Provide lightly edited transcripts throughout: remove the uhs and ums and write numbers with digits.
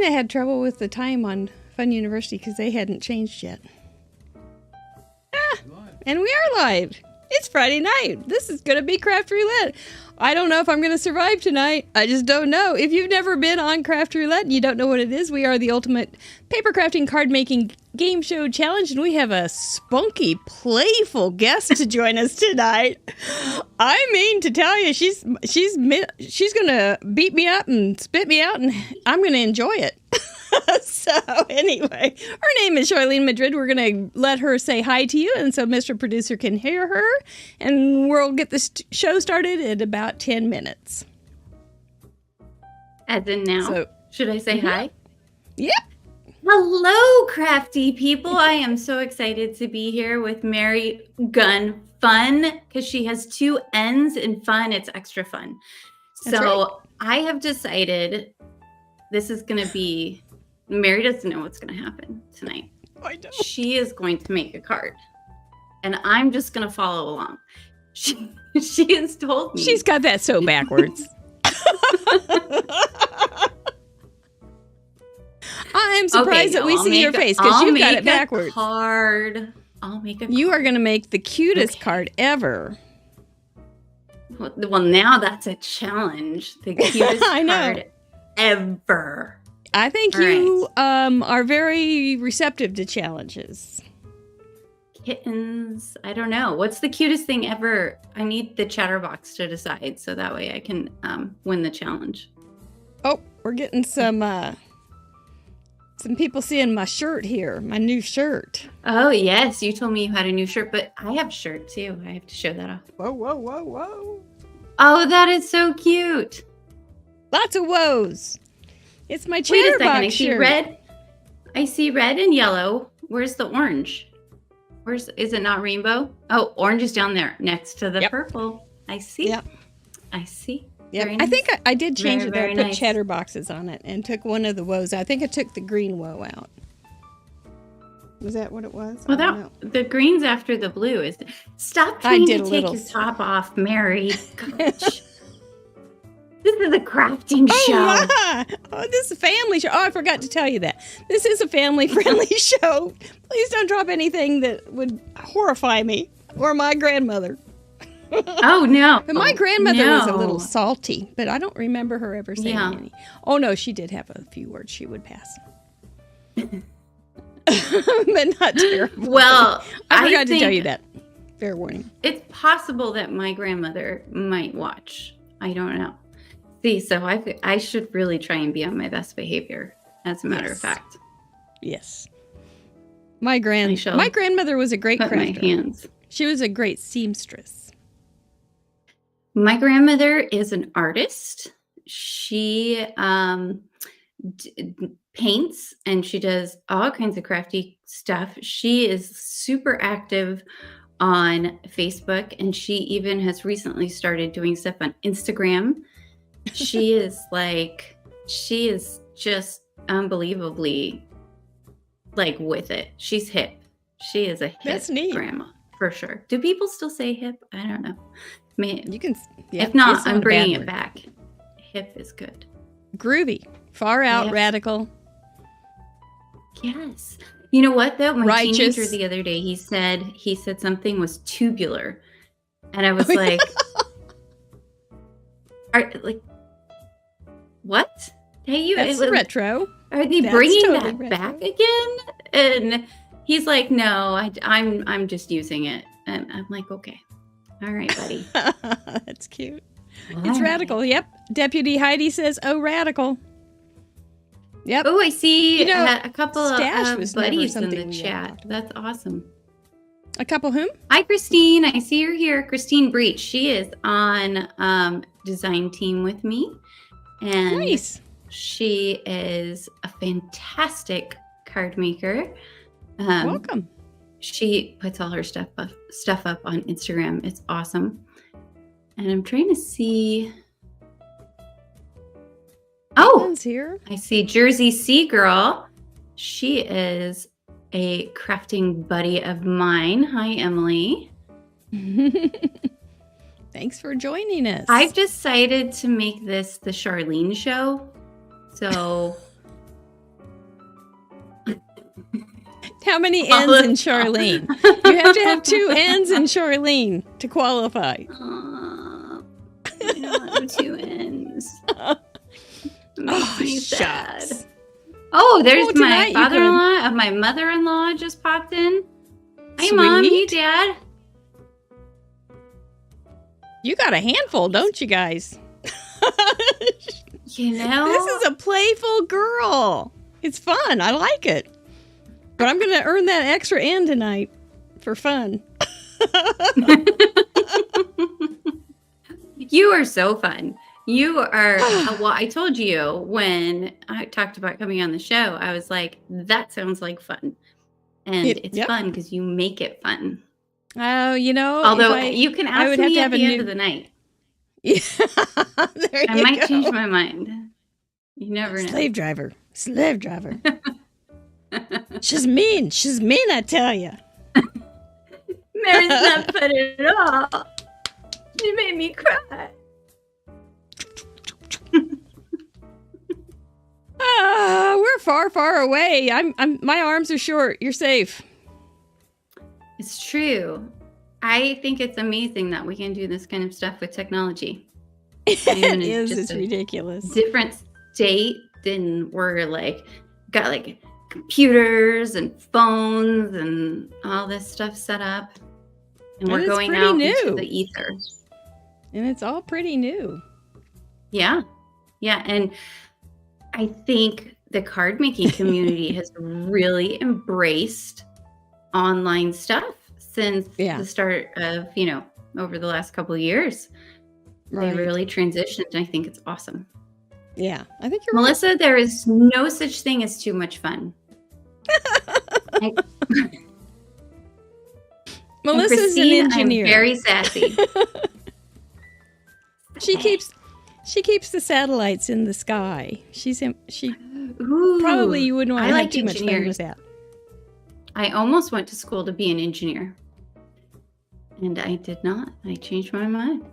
I had trouble with the time on Fun University because they hadn't changed yet. And we are live. It's Friday night. This is going to be Craft Roulette. I don't know if I'm going to survive tonight. I just don't know. If you've never been on Craft Roulette and you don't know what it is, we are the ultimate paper crafting card making game show challenge, and we have a spunky, playful guest to join us tonight. I mean to tell you, she's going to beat me up and spit me out, and I'm going to enjoy it. So anyway, her name is Charlene Madrid. We're going to let her say hi to you, and so Mr. Producer can hear her, and we'll get this show started in about 10 minutes. As in now. So, should I say hi? Yep. Hello, crafty people. I am so excited to be here with Mary Gun Fun, because she has two N's in fun. It's extra fun. That's so right. I have decided this is going to be... Mary doesn't know what's going to happen tonight. I know. She is going to make a card, and I'm just going to follow along. She has told me. She's got that so backwards. I'm surprised that we see your face because you've got it backwards. Card. I'll make a card. You are going to make the cutest card ever. Well, now that's a challenge. The cutest card ever. I think you are very receptive to challenges. Kittens. I don't know. What's the cutest thing ever? I need the chatterbox to decide so that way I can win the challenge. Oh, we're getting some people seeing my shirt here, my new shirt. Oh, yes. You told me you had a new shirt, but I have a shirt too. I have to show that off. Whoa, whoa, whoa, whoa. Oh, that is so cute. Lots of woes. It's my chatterbox. Wait a second. I see red. I see red and yellow. Where's the orange? Is it not rainbow? Oh, orange is down there next to the purple. I see. Yep. I see. Yeah, nice. I think I did change it. I put chatterboxes on it and took one of the woes. I think I took the green woe out. Was that what it was? Well, the green's after the blue. Stop trying to take your top off, Mary. Gosh. This is a crafting show. Oh, this is a family show. Oh, I forgot to tell you that. This is a family-friendly show. Please don't drop anything that would horrify me or my grandmother. Oh, no. But my grandmother was a little salty, but I don't remember her ever saying any. Oh, no, she did have a few words she would pass. But not terrible. Well, I forgot to tell you that. Fair warning. It's possible that my grandmother might watch. I don't know. See, so I should really try and be on my best behavior, as a matter of fact. Yes. My grandmother was a great crafter. She was a great seamstress. My grandmother is an artist. She paints, and she does all kinds of crafty stuff. She is super active on Facebook, and she even has recently started doing stuff on Instagram. She is just unbelievably with it. She's hip. She is a hip grandma for sure. Do people still say hip? I don't know. Man, you can. Yeah, if not, I'm bringing it back. Hip is good. Groovy, far out, radical. Yes. You know what though? My teenager the other day, he said something was tubular, and I was like. What? Hey, that's retro. Are they bringing that back again? And he's like, no, I'm just using it. And I'm like, okay, all right, buddy. That's cute. It's radical. Yep. Deputy Heidi says, "Oh, radical." Yep. Oh, I see a couple of buddies in the chat. That's awesome. A couple whom? Hi, Christine. I see you're here. Christine Breach. She is on design team with me. And nice. She is a fantastic card maker. Welcome. She puts all her stuff up on Instagram. It's awesome. And I'm trying to see. Oh, here. I see Jersey Sea Girl. She is a crafting buddy of mine. Hi, Emily. Thanks for joining us. I've decided to make this the Charlene show. So How many N's in Charlene? You have to have 2 N's in Charlene to qualify. I don't have 2 N's. Makes me sad. Shucks. Oh, there's my father-in-law of my mother-in-law just popped in. Hey, Mom. Hey, Dad. You got a handful, don't you guys? You know? This is a playful girl. It's fun. I like it. But I'm going to earn that extra N tonight for fun. You are so fun. You are, well, I told you when I talked about coming on the show, I was like, that sounds like fun. And it's fun because you make it fun. Oh, you know. Although you can ask me at the end of the night. Yeah, I might change my mind. You never know. Slave driver. She's mean, I tell you. Mary's not fun at all. She made me cry. We're far, far away. My arms are short. You're safe. It's true. I think it's amazing that we can do this kind of stuff with technology. It is. It's ridiculous. Different state, and we're got computers and phones and all this stuff set up, and we're going out into the ether. And it's all pretty new. Yeah, and I think the card making community has really embraced online stuff since the start of, over the last couple of years. Right. They really transitioned. I think it's awesome. Yeah, I think you're Melissa, right. There is no such thing as too much fun. Melissa's an engineer. I'm very sassy. She keeps the satellites in the sky. Probably you wouldn't want to have too much fun with that. I almost went to school to be an engineer. And I did not. I changed my mind.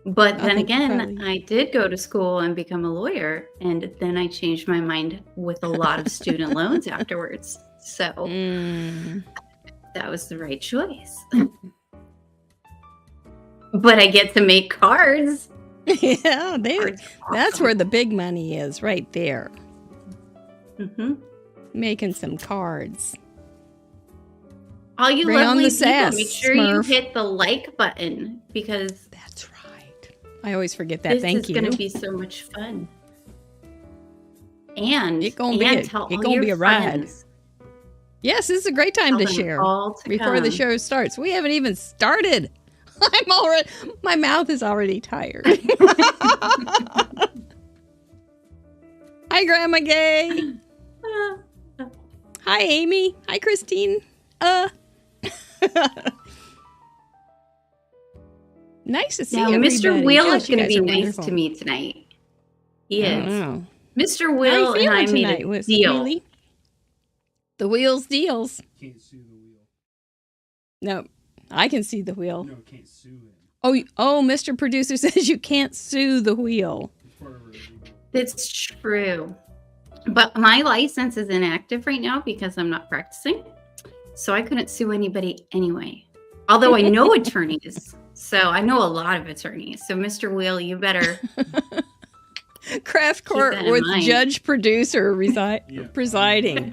But then again, I did go to school and become a lawyer. And then I changed my mind with a lot of student loans afterwards. So that was the right choice. But I get to make cards. Yeah, that's where the big money is, right there. Mm-hmm. Making some cards. All you lovely people, make sure you hit the like button because that's right. I always forget that. Thank you. This is going to be so much fun. And it's going to be a ride. Yes, this is a great time to share before the show starts. We haven't even started. My mouth is already tired. Hi, Grandma Gay. Hi, Amy. Hi, Christine. Nice to see everybody. Mr. Wheel is going to be nice to me tonight. He is. Mr. Wheel and I made a deal. Wheelie? The wheel's deals. Can't sue the wheel. No, I can see the wheel. No, can't sue him. Oh, Mr. Producer says you can't sue the wheel. It's true. But my license is inactive right now because I'm not practicing. So I couldn't sue anybody anyway. Although I know attorneys. So I know a lot of attorneys. So Mr. Wheel, you better... Craft court with judge producer presiding.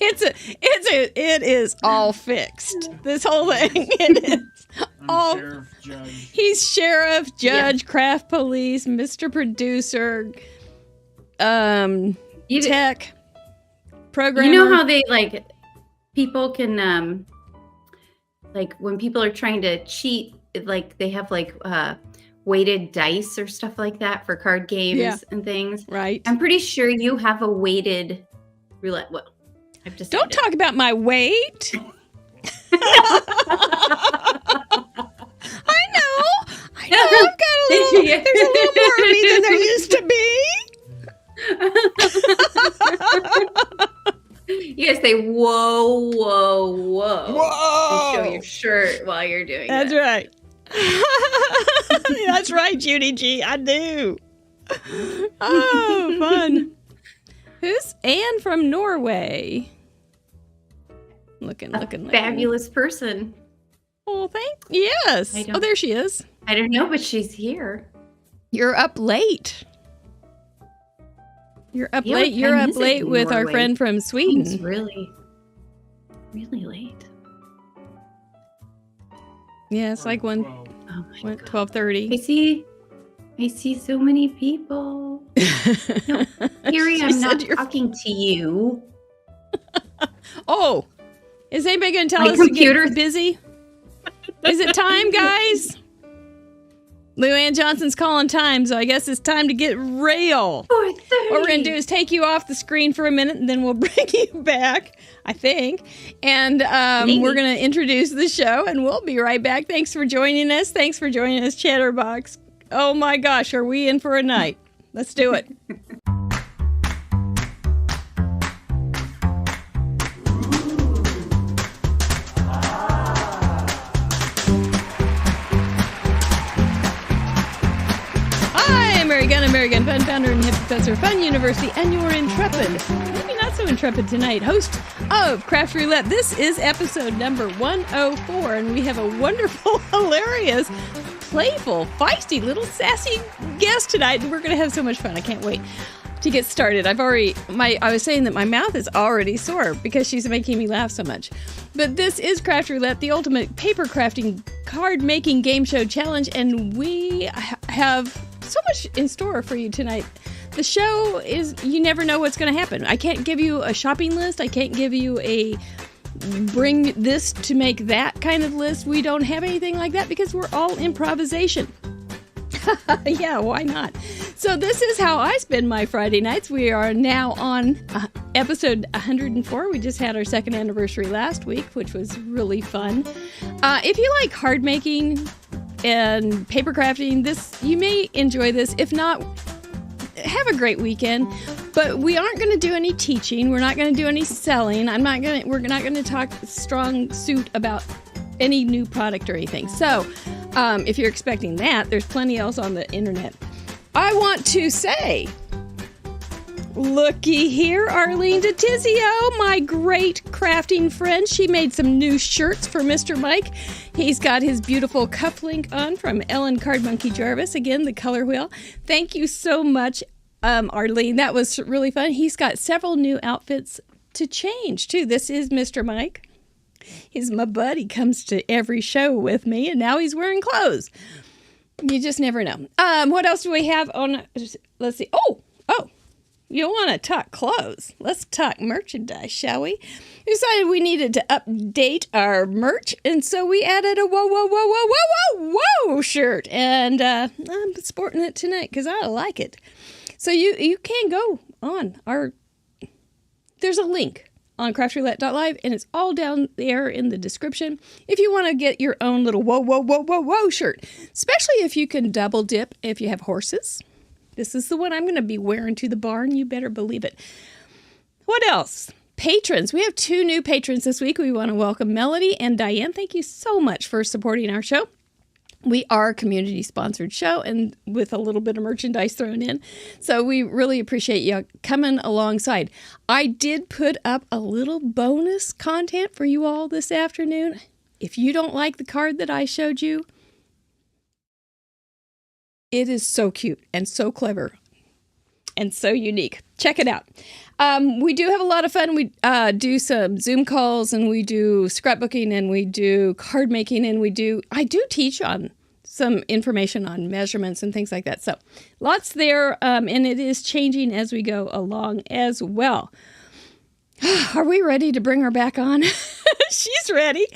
It is all fixed. This whole thing. It is all. Sheriff, judge. He's sheriff, judge, craft police, Mr. Producer, tech, programmer. You know how they people can when people are trying to cheat, they have weighted dice or stuff like that for card games and things. Right. I'm pretty sure you have a weighted roulette. Well, I've just don't talk about my weight. I know. I've got a little. There's a little more of me than there used to be. You gotta say whoa, whoa, whoa. Whoa! And show your shirt while you're doing That's that. Right. That's right, Judy G. I do. Oh, fun. Who's Anne from Norway? Looking. Fabulous person. Oh, yes. Oh, there she is. I don't know, but she's here. You're up late. You're up late with our friend from Sweden. It's really, really late. Yeah, it's like 12:30. I see so many people. No, Harry, I'm not talking to you. Oh, is anybody going to tell us to get busy? Is it time, guys? Luann Johnson's calling time, so I guess it's time to get real. 4:30. What we're going to do is take you off the screen for a minute, and then we'll bring you back, I think. And we're going to introduce the show, and we'll be right back. Thanks for joining us. Thanks for joining us, Chatterbox. Oh, my gosh, are we in for a night? Let's do it. Mary Gunn, Fun Founder and Hip Professor, Fun University, and your intrepid, maybe not so intrepid tonight, host of Craft Roulette. This is episode number 104, and we have a wonderful, hilarious, playful, feisty, little sassy guest tonight, and we're going to have so much fun. I can't wait to get started. I was saying that my mouth is already sore because she's making me laugh so much. But this is Craft Roulette, the ultimate paper crafting card making game show challenge, and we have so much in store for you tonight. The show is, you never know what's going to happen. I can't give you a shopping list. I can't give you a bring this to make that kind of list. We don't have anything like that because we're all improvisation. Yeah, why not? So this is how I spend my Friday nights. We are now on episode 104. We just had our second anniversary last week, which was really fun. If you like card making and paper crafting, you may enjoy this. If not, have a great weekend. But we aren't going to do any teaching. We're not going to do any selling. We're not going to talk strong suit about any new product or anything. So if you're expecting that, there's plenty else on the internet. I want to say, looky here, Arlene DeTizio, my great crafting friend. She made some new shirts for Mr. Mike. He's got his beautiful cufflink on from Ellen Card Monkey Jarvis. Again, the color wheel. Thank you so much, Arlene. That was really fun. He's got several new outfits to change, too. This is Mr. Mike. He's my buddy. Comes to every show with me, and now he's wearing clothes. You just never know. What else do we have on? Let's see. Oh, you don't want to talk clothes. Let's talk merchandise, shall we? We decided we needed to update our merch, and so we added a whoa shirt, and I'm sporting it tonight because I like it. So you can go on there's a link on craftroulette.live, and it's all down there in the description if you want to get your own little whoa shirt, especially if you can double dip if you have horses. This is the one I'm going to be wearing to the barn. You better believe it. What else? Patrons. We have 2 new patrons this week. We want to welcome Melody and Diane. Thank you so much for supporting our show. We are a community-sponsored show and with a little bit of merchandise thrown in. So we really appreciate you coming alongside. I did put up a little bonus content for you all this afternoon. If you don't like the card that I showed you, it is so cute and so clever and so unique. Check it out. We do have a lot of fun. We do some Zoom calls, and we do scrapbooking, and we do card making, and I do teach on some information on measurements and things like that. So lots there, and it is changing as we go along as well. Are we ready to bring her back on? She's ready.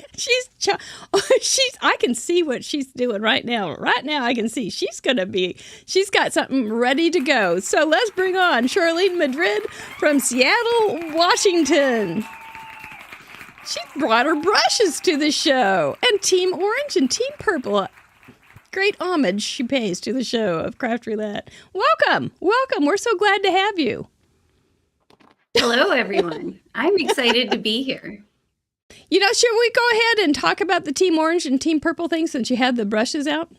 I can see what she's doing right now. Right now I can see she's got something ready to go. So let's bring on Charlene Madrid from Seattle, Washington. She brought her brushes to the show, and Team Orange and Team Purple. Great homage she pays to the show of Craft Roulette. Welcome. We're so glad to have you. Hello, everyone. I'm excited to be here. Should we go ahead and talk about the Team Orange and Team Purple thing since you had the brushes out?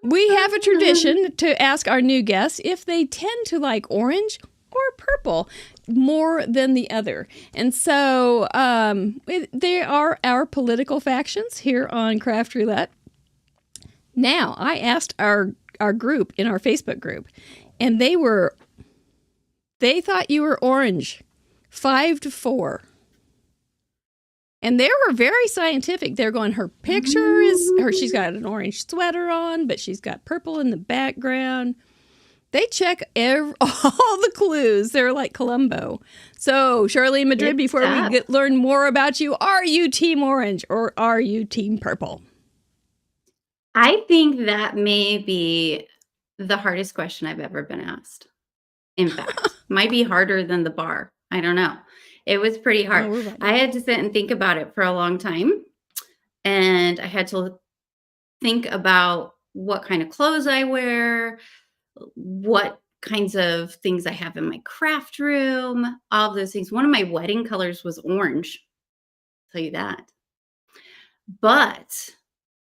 We have a tradition to ask our new guests if they tend to like orange or purple more than the other. And so they are our political factions here on Craft Roulette. Now, I asked our group in our Facebook group, and they thought you were orange, 5-4. And they were very scientific. They're going, her picture is her. She's got an orange sweater on, but she's got purple in the background. They check all the clues. They're like Columbo. So, Charlene Madrid, before we learn more about you, are you team orange or are you team purple? I think that may be the hardest question I've ever been asked. In fact, might be harder than the bar. I don't know. It was pretty hard. Right. I had to sit and think about it for a long time. And I had to think about what kind of clothes I wear, what kinds of things I have in my craft room, all of those things. One of my wedding colors was orange. I'll tell you that. But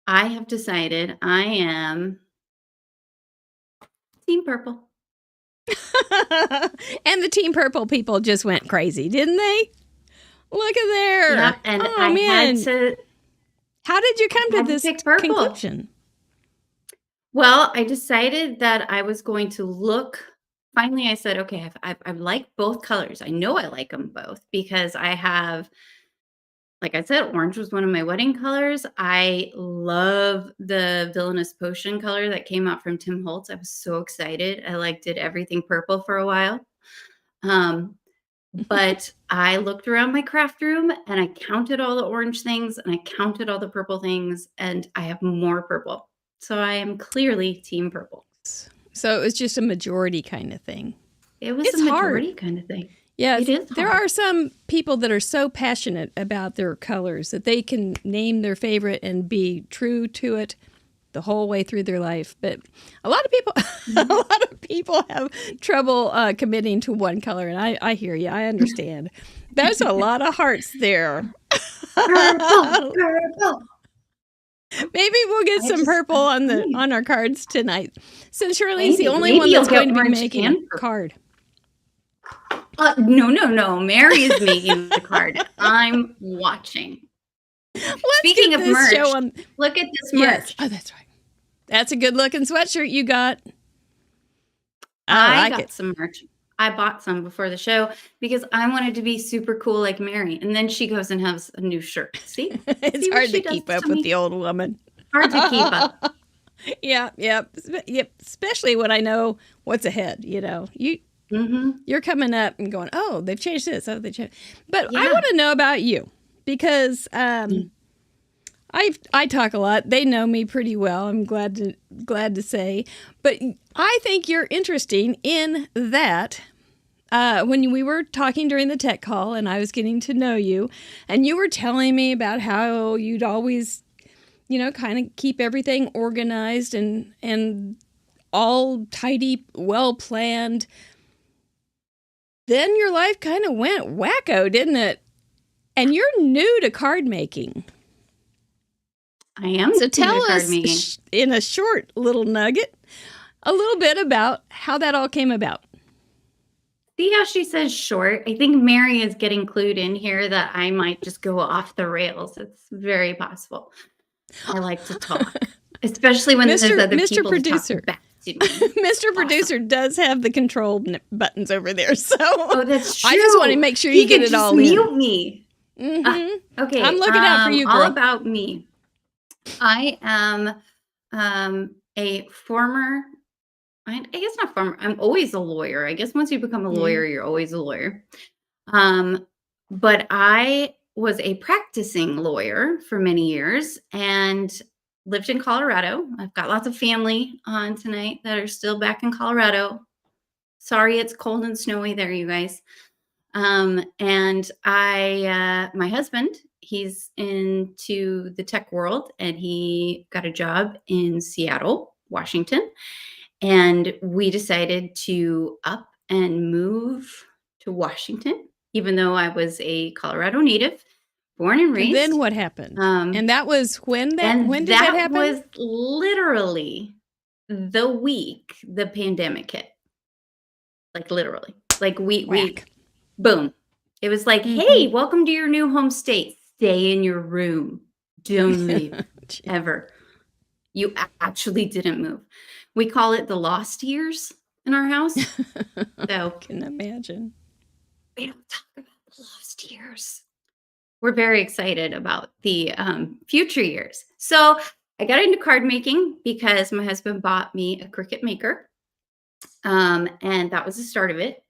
I have decided I am team purple. And the team purple people just went crazy, didn't they? Look at there. Yeah, and I had to. How did you come to this conclusion? Well, I decided that I was going to look. Finally, I said, okay, I like both colors. I know I like them both because I have, like I said, orange was one of my wedding colors. I love the Villainous Potion color that came out from Tim Holtz. I was so excited. I did everything purple for a while. But I looked around my craft room and I counted all the orange things and I counted all the purple things and I have more purple. So I am clearly team purple. So it was just a majority kind of thing. It's a majority kind of thing. Yes, it is hard. There are some people that are so passionate about their colors that they can name their favorite and be true to it the whole way through their life. But a lot of people have trouble committing to one color, and I hear you. I understand. There's a lot of hearts there. Purple. Maybe we'll get some purple on our cards tonight. Since Shirley's the only one that's going to be making a card. No. Mary is making the card. I'm watching. Speaking of merch, look at this merch. Yes. Oh, that's right. That's a good looking sweatshirt you got. I got some merch. I bought some before the show because I wanted to be super cool like Mary. And then she goes and has a new shirt. See? It's hard to keep up with the old woman. Hard to keep up. Yep. Especially when I know what's ahead, You're coming up and going, oh, they've changed this. Oh, they changed. But I want to know about you because I talk a lot. They know me pretty well. I'm glad to say. But I think you're interesting in that when we were talking during the tech call and I was getting to know you, and you were telling me about how you'd always, kind of keep everything organized and all tidy, well planned. Then your life kind of went wacko, didn't it? And you're new to card making. I am. So tell us in a short little nugget a little bit about how that all came about. See how she says short? I think Mary is getting clued in here that I might just go off the rails. It's very possible. I like to talk, especially when there's other people Producer. Back to me. Mr. Producer does have the control buttons over there, so that's true. I just want to make sure you get it all in. Mute me. Mm-hmm. Okay, I'm looking out for you, girl. All about me. I am a former. I guess not former. I'm always a lawyer. I guess once you become a lawyer, you're always a lawyer. But I was a practicing lawyer for many years and lived in Colorado. I've got lots of family on tonight that are still back in Colorado. Sorry, it's cold and snowy there, you guys. And my husband, he's into the tech world and he got a job in Seattle, Washington. And we decided to up and move to Washington, even though I was a Colorado native, born and raised. And then what happened? And that was when did that happen? That was literally the week the pandemic hit. Like literally. Like we Whack. boom. It was like, Mm-hmm. hey, welcome to your new home state. Stay in your room. Don't leave ever. You actually didn't move. We call it the lost years in our house. So I can imagine. we don't talk about the lost years. We're very excited about the future years. So I got into card making because my husband bought me a Cricut maker. And that was the start of it.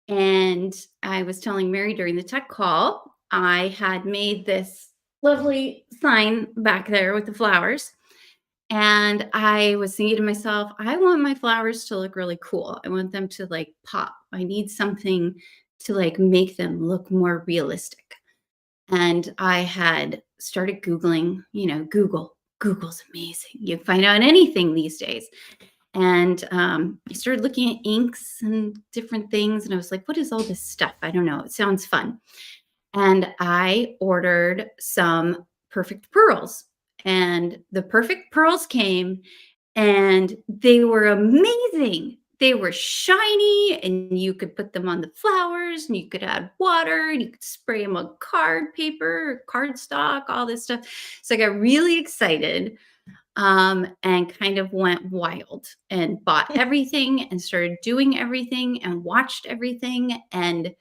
And I was telling Mary during the tech call, I had made this lovely sign back there with the flowers. And I was thinking to myself, I want my flowers to look really cool. I want them to like pop. I need something to like make them look more realistic. And I had started Googling, Google's amazing. You can find out anything these days. And I started looking at inks and different things. And I was like, what is all this stuff? I don't know. It sounds fun. And I ordered some perfect pearls. And the perfect pearls came and they were amazing. They were shiny and you could put them on the flowers and you could add water and you could spray them on card paper, cardstock, all this stuff. So I got really excited and kind of went wild and bought everything and started doing everything and watched everything. And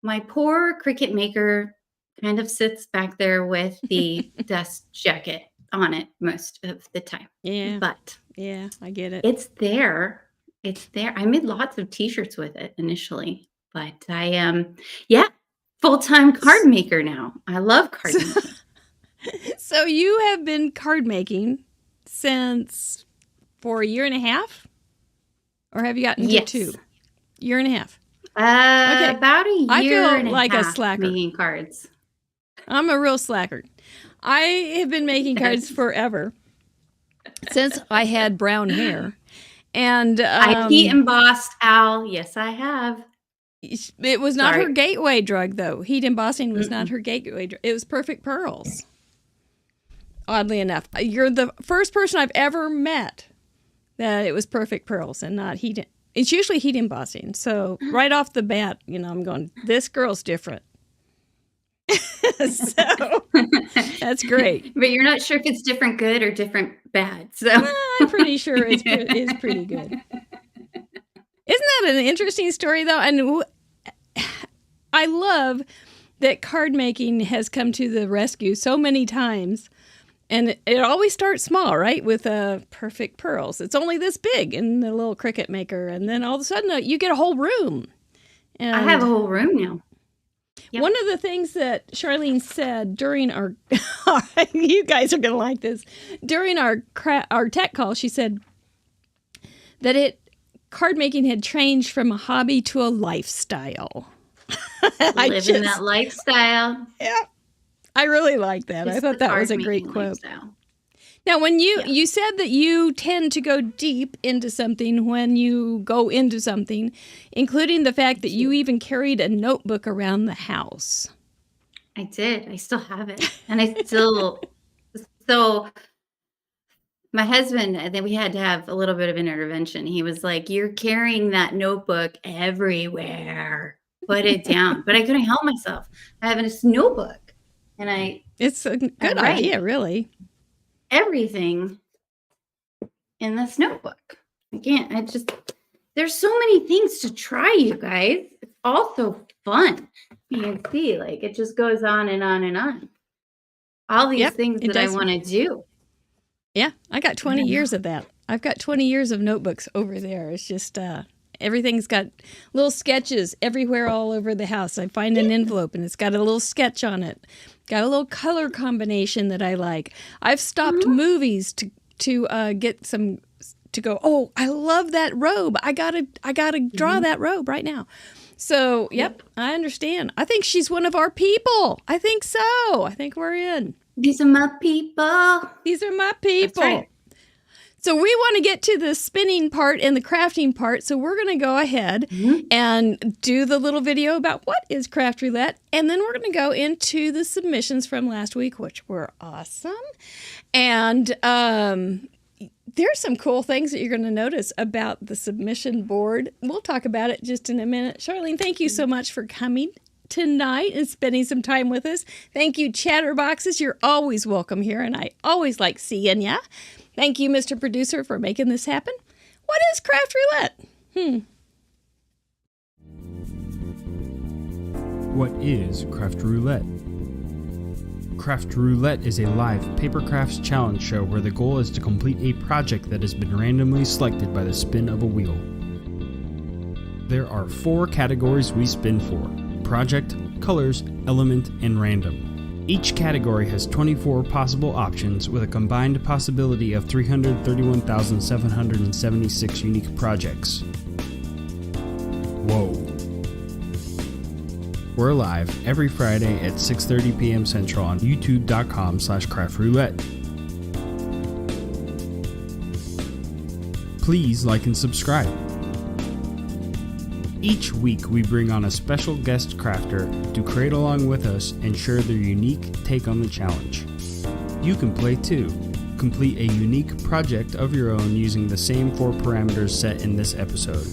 my poor Cricut maker kind of sits back there with the dust jacket on it most of the time. Yeah. But yeah, I get it. It's there. It's there. I made lots of t-shirts with it initially, but I am, full-time card maker now. I love card making. So you have been card making for a year and a half? Or have you gotten to 2? Year and a half. Okay. About a year I feel and like a a half slacker. making cards. I'm a real slacker. I have been making cards forever. Since I had brown hair. And I heat embossed, Al. Yes, I have. It was not her gateway drug, though. Heat embossing was not her gateway drug. It was perfect pearls. Oddly enough. You're the first person I've ever met that it was perfect pearls and not heat. It's usually heat embossing. So right off the bat, I'm going, this girl's different. So that's great. But you're not sure if it's different good or different bad. So I'm pretty sure it's pretty good. Isn't that an interesting story, though? And I love that card making has come to the rescue so many times. And it always starts small, right? With perfect pearls. It's only this big in the little Cricut maker. And then all of a sudden you get a whole room. And I have a whole room now. Yep. One of the things that Charlene said during our, you guys are going to like this, during our tech call, she said that card making had changed from a hobby to a lifestyle. Living that lifestyle. Yeah. I really like that. I thought that was a great quote. Lifestyle. Now, when you said that you tend to go deep into something when you go into something, including the fact that you even carried a notebook around the house. I did. I still have it. And I still, so my husband, then we had to have a little bit of an intervention. He was like, you're carrying that notebook everywhere. Put it down. But I couldn't help myself. I have this notebook. And it's a good idea, really. Everything in this notebook. There's so many things to try, you guys. It's also fun. You can see, it just goes on and on and on. All these things that I want to do. Yeah, I got 20 years of that. I've got 20 years of notebooks over there. It's just, everything's got little sketches everywhere all over the house. I find an envelope and it's got a little sketch on it. Got a little color combination that I like. I've stopped movies to get some to go, oh, I love that robe. I gotta draw that robe right now. So, yep, I understand. I think she's one of our people. I think so. I think we're in. These are my people. These are my people. That's right. So we want to get to the spinning part and the crafting part. So we're going to go ahead and do the little video about what is Craft Roulette. And then we're going to go into the submissions from last week, which were awesome. And there's some cool things that you're going to notice about the submission board. We'll talk about it just in a minute. Charlene, thank you so much for coming tonight and spending some time with us. Thank you, Chatterboxes. You're always welcome here, and I always like seeing ya. Thank you, Mr. Producer, for making this happen. What is Craft Roulette? What is Craft Roulette? Craft Roulette is a live paper crafts challenge show where the goal is to complete a project that has been randomly selected by the spin of a wheel. There are 4 categories we spin for: project, colors, element, and random. Each category has 24 possible options with a combined possibility of 331,776 unique projects. Whoa. We're live every Friday at 6:30 p.m. Central on youtube.com/craftroulette. Please like and subscribe. Each week we bring on a special guest crafter to create along with us and share their unique take on the challenge. You can play too. Complete a unique project of your own using the same 4 parameters set in this episode.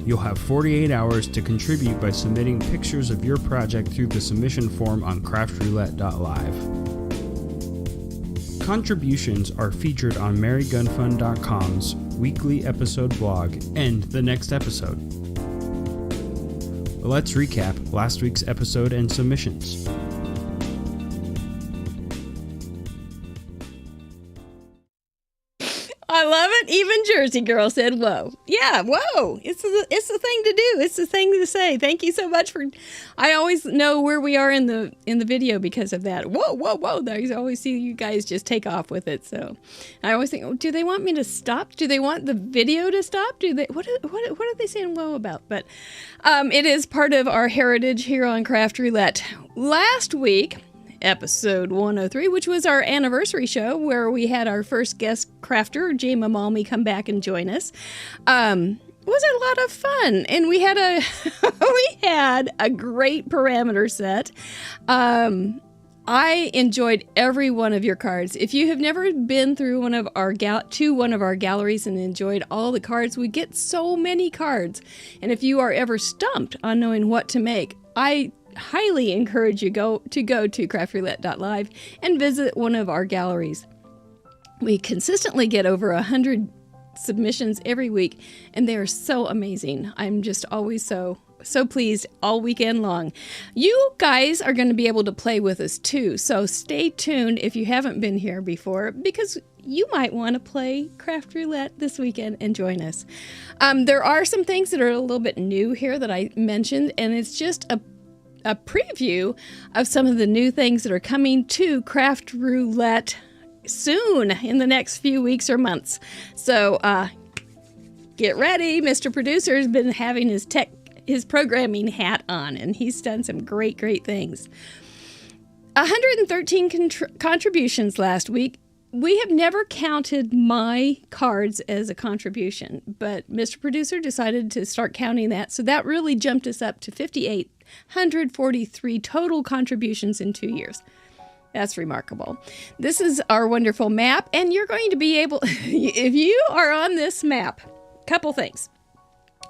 You'll have 48 hours to contribute by submitting pictures of your project through the submission form on craftroulette.live. Contributions are featured on marygunfun.com's weekly episode blog and the next episode. Let's recap last week's episode and submissions. I love it. Even Jersey Girl said, whoa. Yeah, whoa. It's the thing to do. It's the thing to say. Thank you so much for... I always know where we are in the video because of that. Whoa, whoa, whoa. I always see you guys just take off with it. So I always think, oh, do they want me to stop? Do they want the video to stop? Do they? What are they saying whoa about? But it is part of our heritage here on Craft Roulette. Last week... episode 103, which was our anniversary show where we had our first guest crafter, Jay Mamalmi, come back and join us. Was a lot of fun, and we had a great parameter set. I enjoyed every one of your cards. If you have never been through one of our galleries and enjoyed all the cards, we get so many cards. And if you are ever stumped on knowing what to make, I highly encourage you to go to craftroulette.live and visit one of our galleries. We consistently get over 100 submissions every week, and they are so amazing. I'm just always so pleased all weekend long. You guys are going to be able to play with us too, so stay tuned if you haven't been here before, because you might want to play Craft Roulette this weekend and join us. There are some things that are a little bit new here that I mentioned, and it's just a preview of some of the new things that are coming to Craft Roulette soon in the next few weeks or months. So get ready. Mr. Producer has been having his programming hat on, and he's done some great things. 113 contributions last week. We have never counted my cards as a contribution, but Mr. Producer decided to start counting that, so that really jumped us up to 5,843 total contributions in 2 years. That's remarkable. This is our wonderful map, and you're going to be able, if you are on this map, couple things.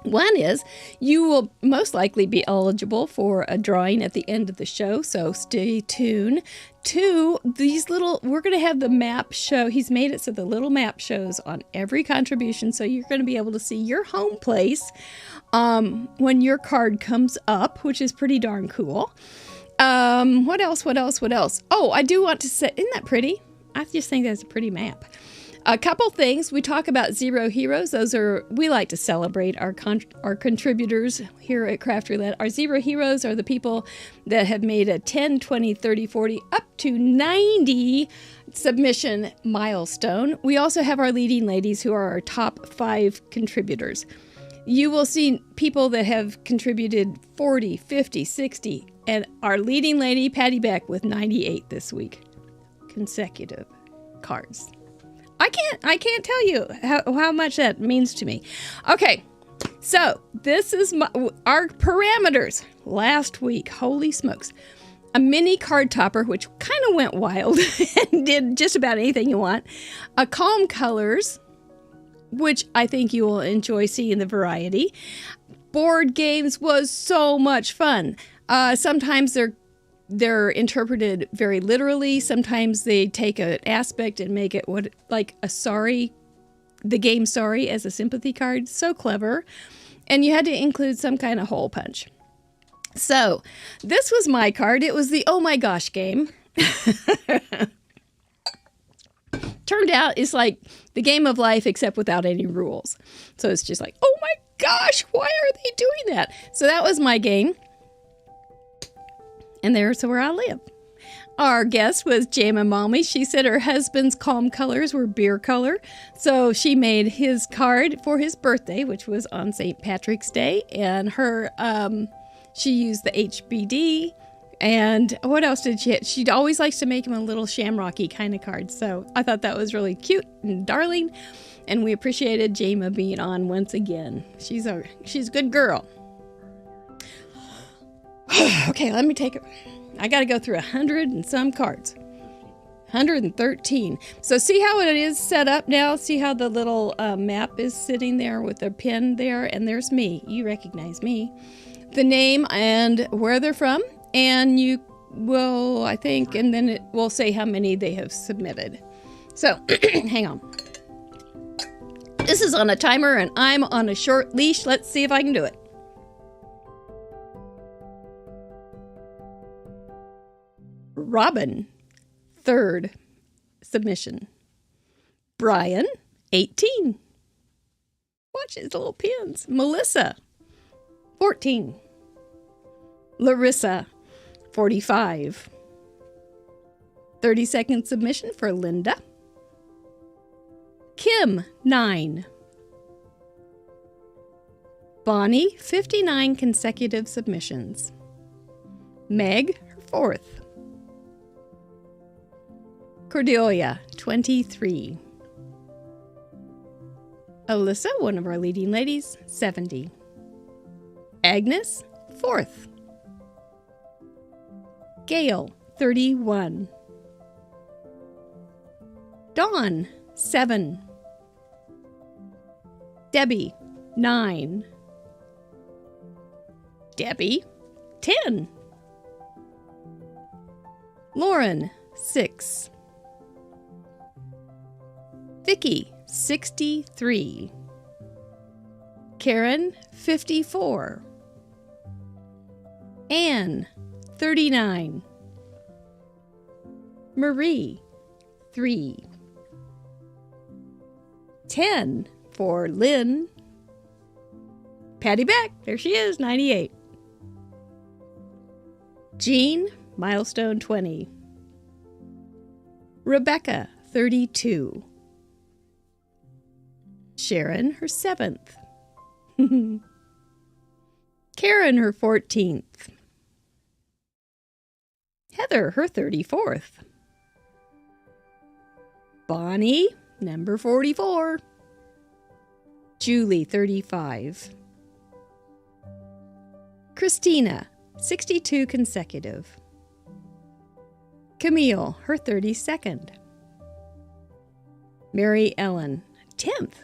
One is you will most likely be eligible for a drawing at the end of the show, so stay tuned. 2, we're going to have the map show. He's made it so the little map shows on every contribution, so you're going to be able to see your home place when your card comes up, which is pretty darn cool. What else? Oh, I do want to say, isn't that pretty? I just think that's a pretty map. A couple things. We talk about Zero Heroes. We like to celebrate our contributors here at Craft Roulette. Our Zero Heroes are the people that have made a 10, 20, 30, 40, up to 90 submission milestone. We also have our leading ladies who are our top 5 contributors. You will see people that have contributed 40, 50, 60, and our leading lady, Patty Beck, with 98 this week. Consecutive cards. I can't tell you how much that means to me. Okay, so this is our parameters last week. Holy smokes. a mini card topper, which kind of went wild and did just about anything you want. A Calm Colors, which I think you will enjoy seeing the variety. Board games was so much fun. Sometimes they're interpreted very literally. Sometimes they take an aspect and make it the game Sorry as a sympathy card. So clever. And you had to include some kind of hole punch. So this was my card. It was the Oh My Gosh game. Turned out it's like the game of life except without any rules. So it's just like, oh my gosh, why are they doing that? So that was my game. And there's where I live. Our guest was Jama Mommy. She said her husband's Calm Colors were beer color. So she made his card for his birthday, which was on St. Patrick's Day. And she used the HBD. And what else did she? She always likes to make him a little shamrocky kind of card. So I thought that was really cute and darling. And we appreciated Jama being on once again. She's a good girl. Okay, let me take it. I got to go through 100 and some cards. 113. So see how it is set up now? See how the little map is sitting there with the pin there? And there's me. You recognize me. The name and where they're from. And you will, I think, and then it will say how many they have submitted. So, hang on. This is on a timer and I'm on a short leash. Let's see if I can do it. Robin, 3rd submission. Brian, 18. Watch his little pins. Melissa, 14. Larissa, 45. 30-second submission for Linda. Kim, 9. Bonnie, 59 consecutive submissions. Meg, her 4th. Cordelia, 23. Alyssa, one of our leading ladies, 70. Agnes, 4th. Gail, 31. Dawn, 7. Debbie, 9. Debbie, 10. Lauren, 6. Vicky, 63. Karen, 54. Anne, 39. Marie, 3. 10 for Lynn. Patty Beck, there she is, 98. Jean, milestone 20. Rebecca, 32. Sharon, her 7th. Karen, her 14th. Heather, her 34th. Bonnie, number 44. Julie, 35. Christina, 62 consecutive. Camille, her 32nd. Mary Ellen, 10th.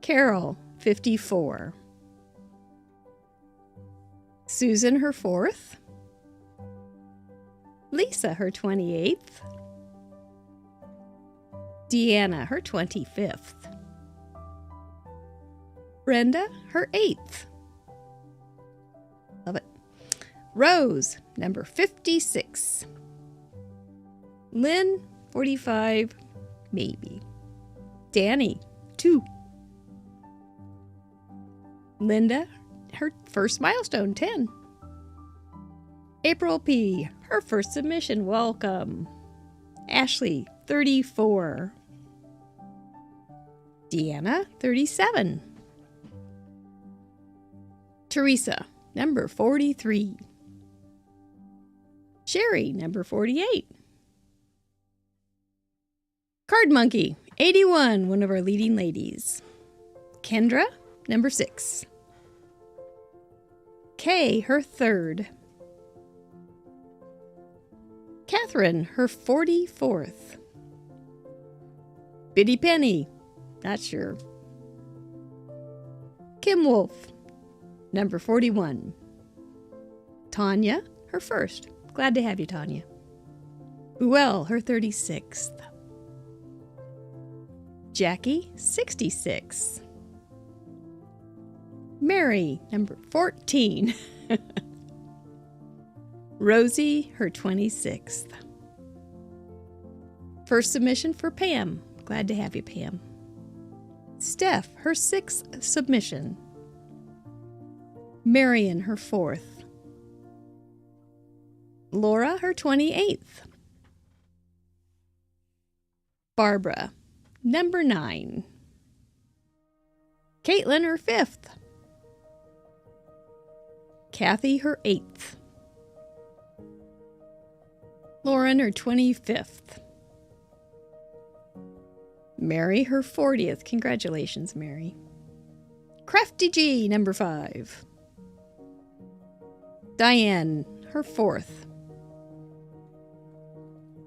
Carol, 54. Susan, her 4th. Lisa, her 28th. Deanna, her 25th. Brenda, her 8th. Love it. Rose, number 56. Lynn, 45, maybe. Danny, 2. Linda, her first milestone, 10. April P., her first submission, welcome. Ashley, 34. Deanna, 37. Teresa, number 43. Sherry, number 48. Card Monkey, 81, one of our leading ladies. Kendra, number 6. Kay, her 3rd. Catherine, her 44th. Biddy Penny, not sure. Kim Wolf, number 41. Tanya, her first. Glad to have you, Tanya. Uel, her 36th. Jackie, 66. Mary, number 14. Rosie, her 26th. First submission for Pam. Glad to have you, Pam. Steph, her 6th submission. Marion, her 4th. Laura, her 28th. Barbara, number 9. Caitlin, her 5th. Kathy, her 8th. Lauren, her 25th. Mary, her 40th. Congratulations, Mary. Crafty G, number 5. Diane, her 4th.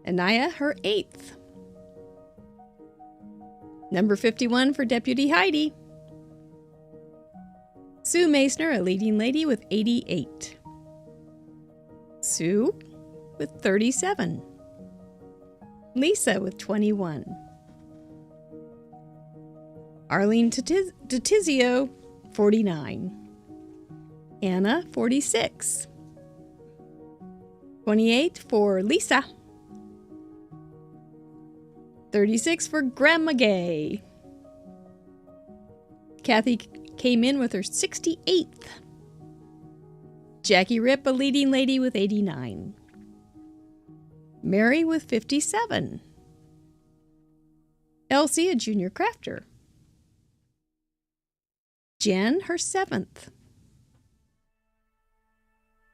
Anaya, her 8th. Number 51 for Deputy Heidi. Sue Masner, a leading lady with 88. Sue with 37. Lisa with 21. Arlene Detizio, 49. Anna, 46. 28 for Lisa. 36 for Grandma Gay. Kathy came in with her 68th. Jackie Rip, a leading lady with 89. Mary with 57. Elsie, a junior crafter. Jen, her 7th.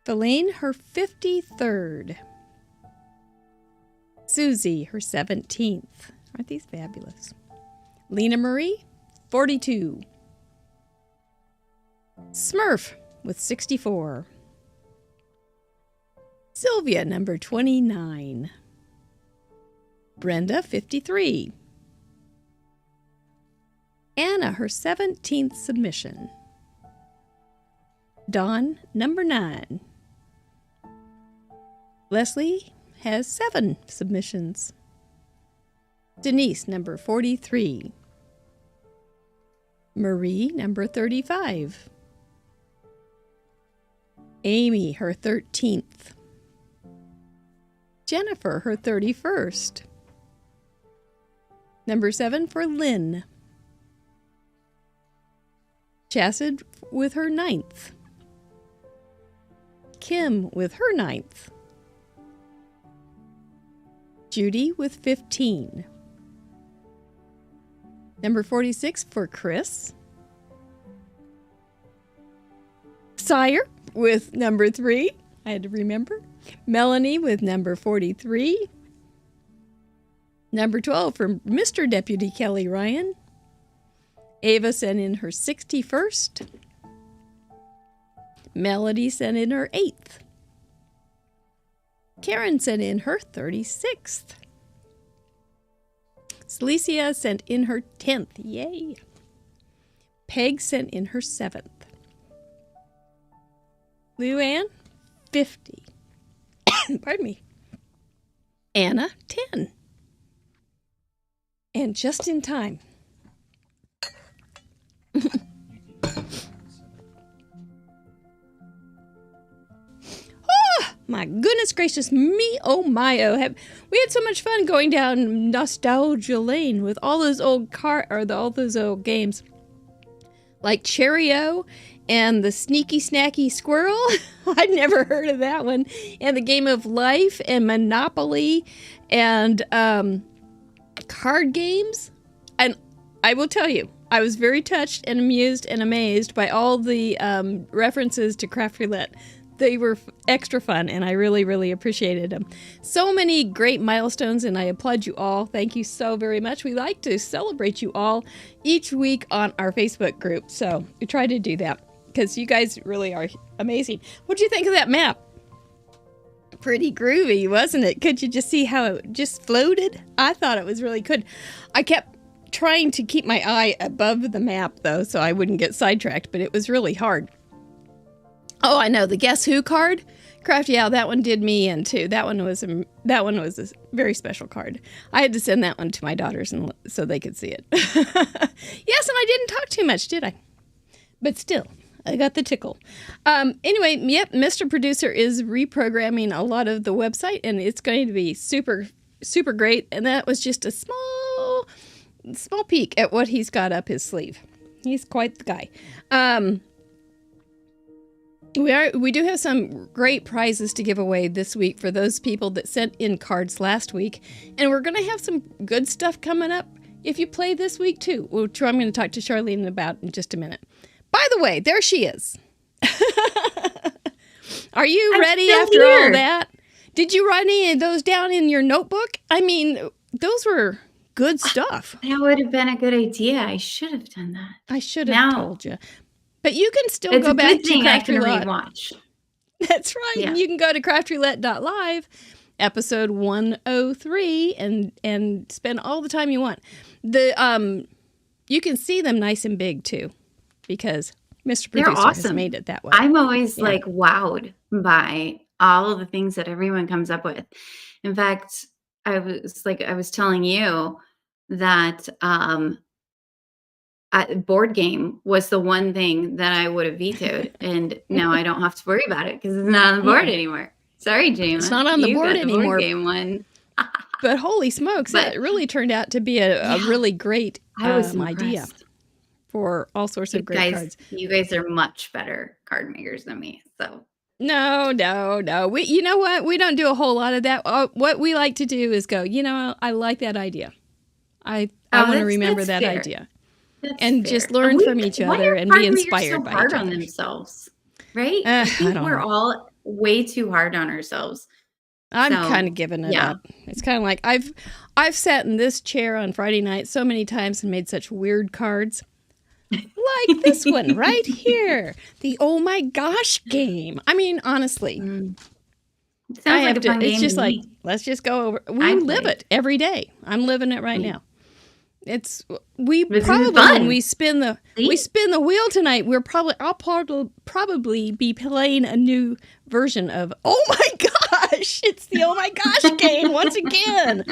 Feline, her 53rd. Susie, her 17th. Aren't these fabulous? Lena Marie, 42. Smurf with 64. Sylvia, number 29. Brenda, 53. Anna, her 17th submission. Dawn, number 9. Leslie has 7 submissions. Denise, number 43. Marie, number 35. Amy, her 13th. Jennifer, her 31st. Number 7 for Lynn. Chassid with her 9th. Kim with her 9th. Judy with 15. Number 46 for Chris. Sire with number 3. I had to remember. Melanie with number 43. Number 12 for Mr. Deputy Kelly Ryan. Ava sent in her 61st. Melody sent in her 8th. Karen sent in her 36th. Celicia sent in her 10th. Yay! Peg sent in her 7th. Luann, 50. Pardon me. Anna, 10. And just in time. My goodness gracious me, oh my, oh. We had so much fun going down nostalgia lane with all those old all those old games. Like Cheerio and the Sneaky Snacky Squirrel. I'd never heard of that one. And the Game of Life and Monopoly and card games. And I will tell you, I was very touched and amused and amazed by all the references to Craft Roulette. They were extra fun, and I really, really appreciated them. So many great milestones, and I applaud you all. Thank you so very much. We like to celebrate you all each week on our Facebook group, so we try to do that because you guys really are amazing. What do you think of that map? Pretty groovy, wasn't it? Could you just see how it just floated? I thought it was really good. I kept trying to keep my eye above the map, though, so I wouldn't get sidetracked, but it was really hard. Oh, I know, the Guess Who card? Crafty, yeah, that one did me in, too. That one was a very special card. I had to send that one to my daughters so they could see it. Yes, and I didn't talk too much, did I? But still, I got the tickle. Anyway, yep, Mr. Producer is reprogramming a lot of the website, and it's going to be super, super great. And that was just a small peek at what he's got up his sleeve. He's quite the guy. We do have some great prizes to give away this week for those people that sent in cards last week. And we're going to have some good stuff coming up if you play this week, too, which I'm going to talk to Charlene about in just a minute. By the way, there she is. Are you ready after all that? Did you write any of those down in your notebook? I mean, those were good stuff. That would have been a good idea. I should have done that. I should have told you. But you can still go back to Craft Roulette. Rewatch. That's right. Yeah. You can go to craftroulette.live, episode 103, and spend all the time you want. You can see them nice and big, too, because Mr. Producer has made it that way. I'm always like wowed by all of the things that everyone comes up with. In fact, I was telling you that board game was the one thing that I would have vetoed, and now I don't have to worry about it because it's not on the board anymore. Sorry, James. It's not on the board anymore. Board game one. But holy smokes, it really turned out to be a really great idea for all sorts of great cards. You guys are much better card makers than me, so. No. You know what? We don't do a whole lot of that. What we like to do is go, I like that idea. I want to remember that idea. And just learn from each other and be inspired by each other. Hard on themselves, right? I think we're all way too hard on ourselves. I'm kind of giving it up. It's kind of like I've sat in this chair on Friday night so many times and made such weird cards. Like this one right here. The oh my gosh game. I mean, honestly. It's just like, let's just go over. We live it every day. I'm living it right now. When we spin the wheel tonight, I'll probably be playing a new version of oh my gosh, it's the oh my gosh game once again.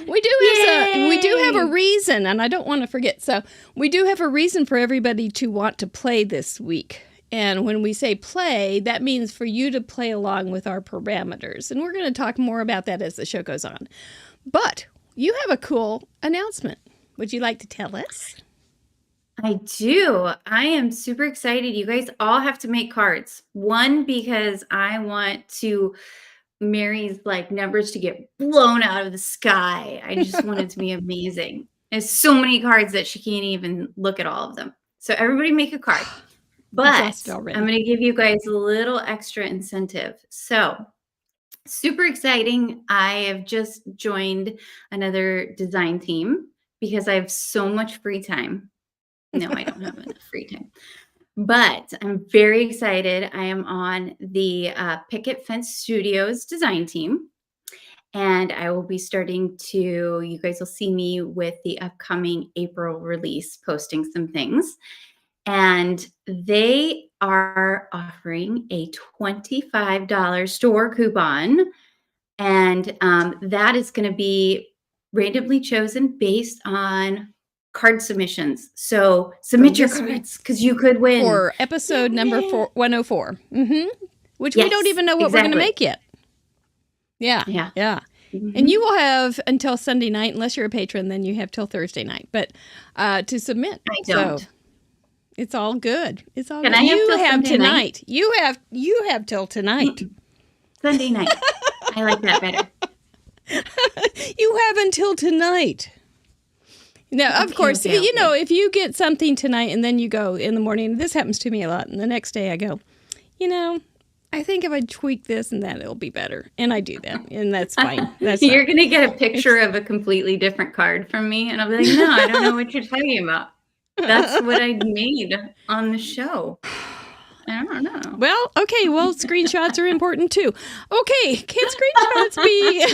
We do have a reason, and I don't want to forget. So we do have a reason for everybody to want to play this week. And when we say play, that means for you to play along with our parameters. And we're going to talk more about that as the show goes on. But you have a cool announcement. Would you like to tell us? I do. I am super excited. You guys all have to make cards. One, because I want Mary's numbers to get blown out of the sky. I just want it to be amazing. There's so many cards that she can't even look at all of them. So everybody make a card. But I'm going to give you guys a little extra incentive. So super exciting. I have just joined another design team because I have so much free time. No, I don't have enough free time. But I'm very excited. I am on the Picket Fence Studios design team. And I will be you guys will see me with the upcoming April release, posting some things. And they are offering a $25 store coupon. And that is going to be randomly chosen based on card submissions. So submit your cards because you could win. For episode number 104. Mm-hmm. Which we don't even know what we're going to make yet. Yeah. Mm-hmm. And you will have until Sunday night, unless you're a patron, then you have till Thursday night. But to submit. I don't. So it's all good. It's all good. You have tonight. You have till tonight. Sunday night. I like that better. You have until tonight. Now, of course, if you get something tonight and then you go in the morning, this happens to me a lot. And the next day I go, I think if I tweak this and that, it'll be better. And I do that. And that's fine. You're going to get a picture of a completely different card from me. And I'll be like, no, I don't know what you're talking about. That's what I made on the show. I don't know. Well, okay. Well, screenshots are important too. Okay. Can screenshots be,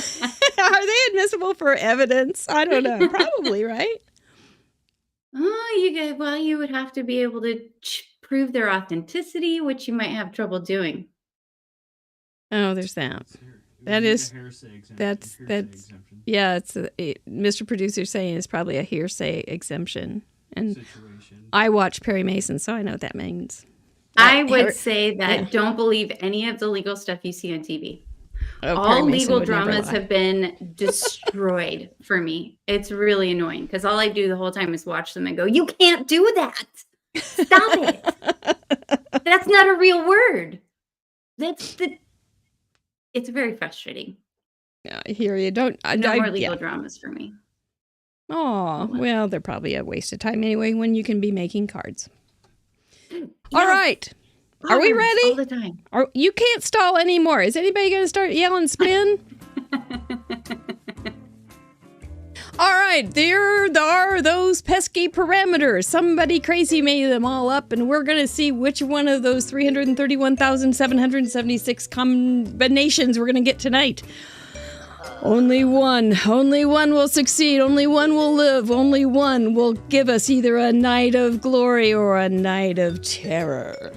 are they admissible for evidence? I don't know. Probably, right? Oh, you would have to be able to prove their authenticity, which you might have trouble doing. Oh, there's that. That is, that's, yeah, Mr. Producer saying it's probably a hearsay exemption. And situation. I watch Perry Mason, so I know what that means. I would say that don't believe any of the legal stuff you see on TV. All legal dramas have been destroyed for me. It's really annoying because all I do the whole time is watch them and go, you can't do that. Stop it. That's not a real word. It's very frustrating. Yeah, I hear you. No more legal dramas for me. Oh, well, they're probably a waste of time anyway when you can be making cards. All right. Are we ready? All the time. You can't stall anymore. Is anybody going to start yelling spin? All right. There are those pesky parameters. Somebody crazy made them all up, and we're going to see which one of those 331,776 combinations we're going to get tonight. Only one will succeed, only one will live, only one will give us either a night of glory or a night of terror.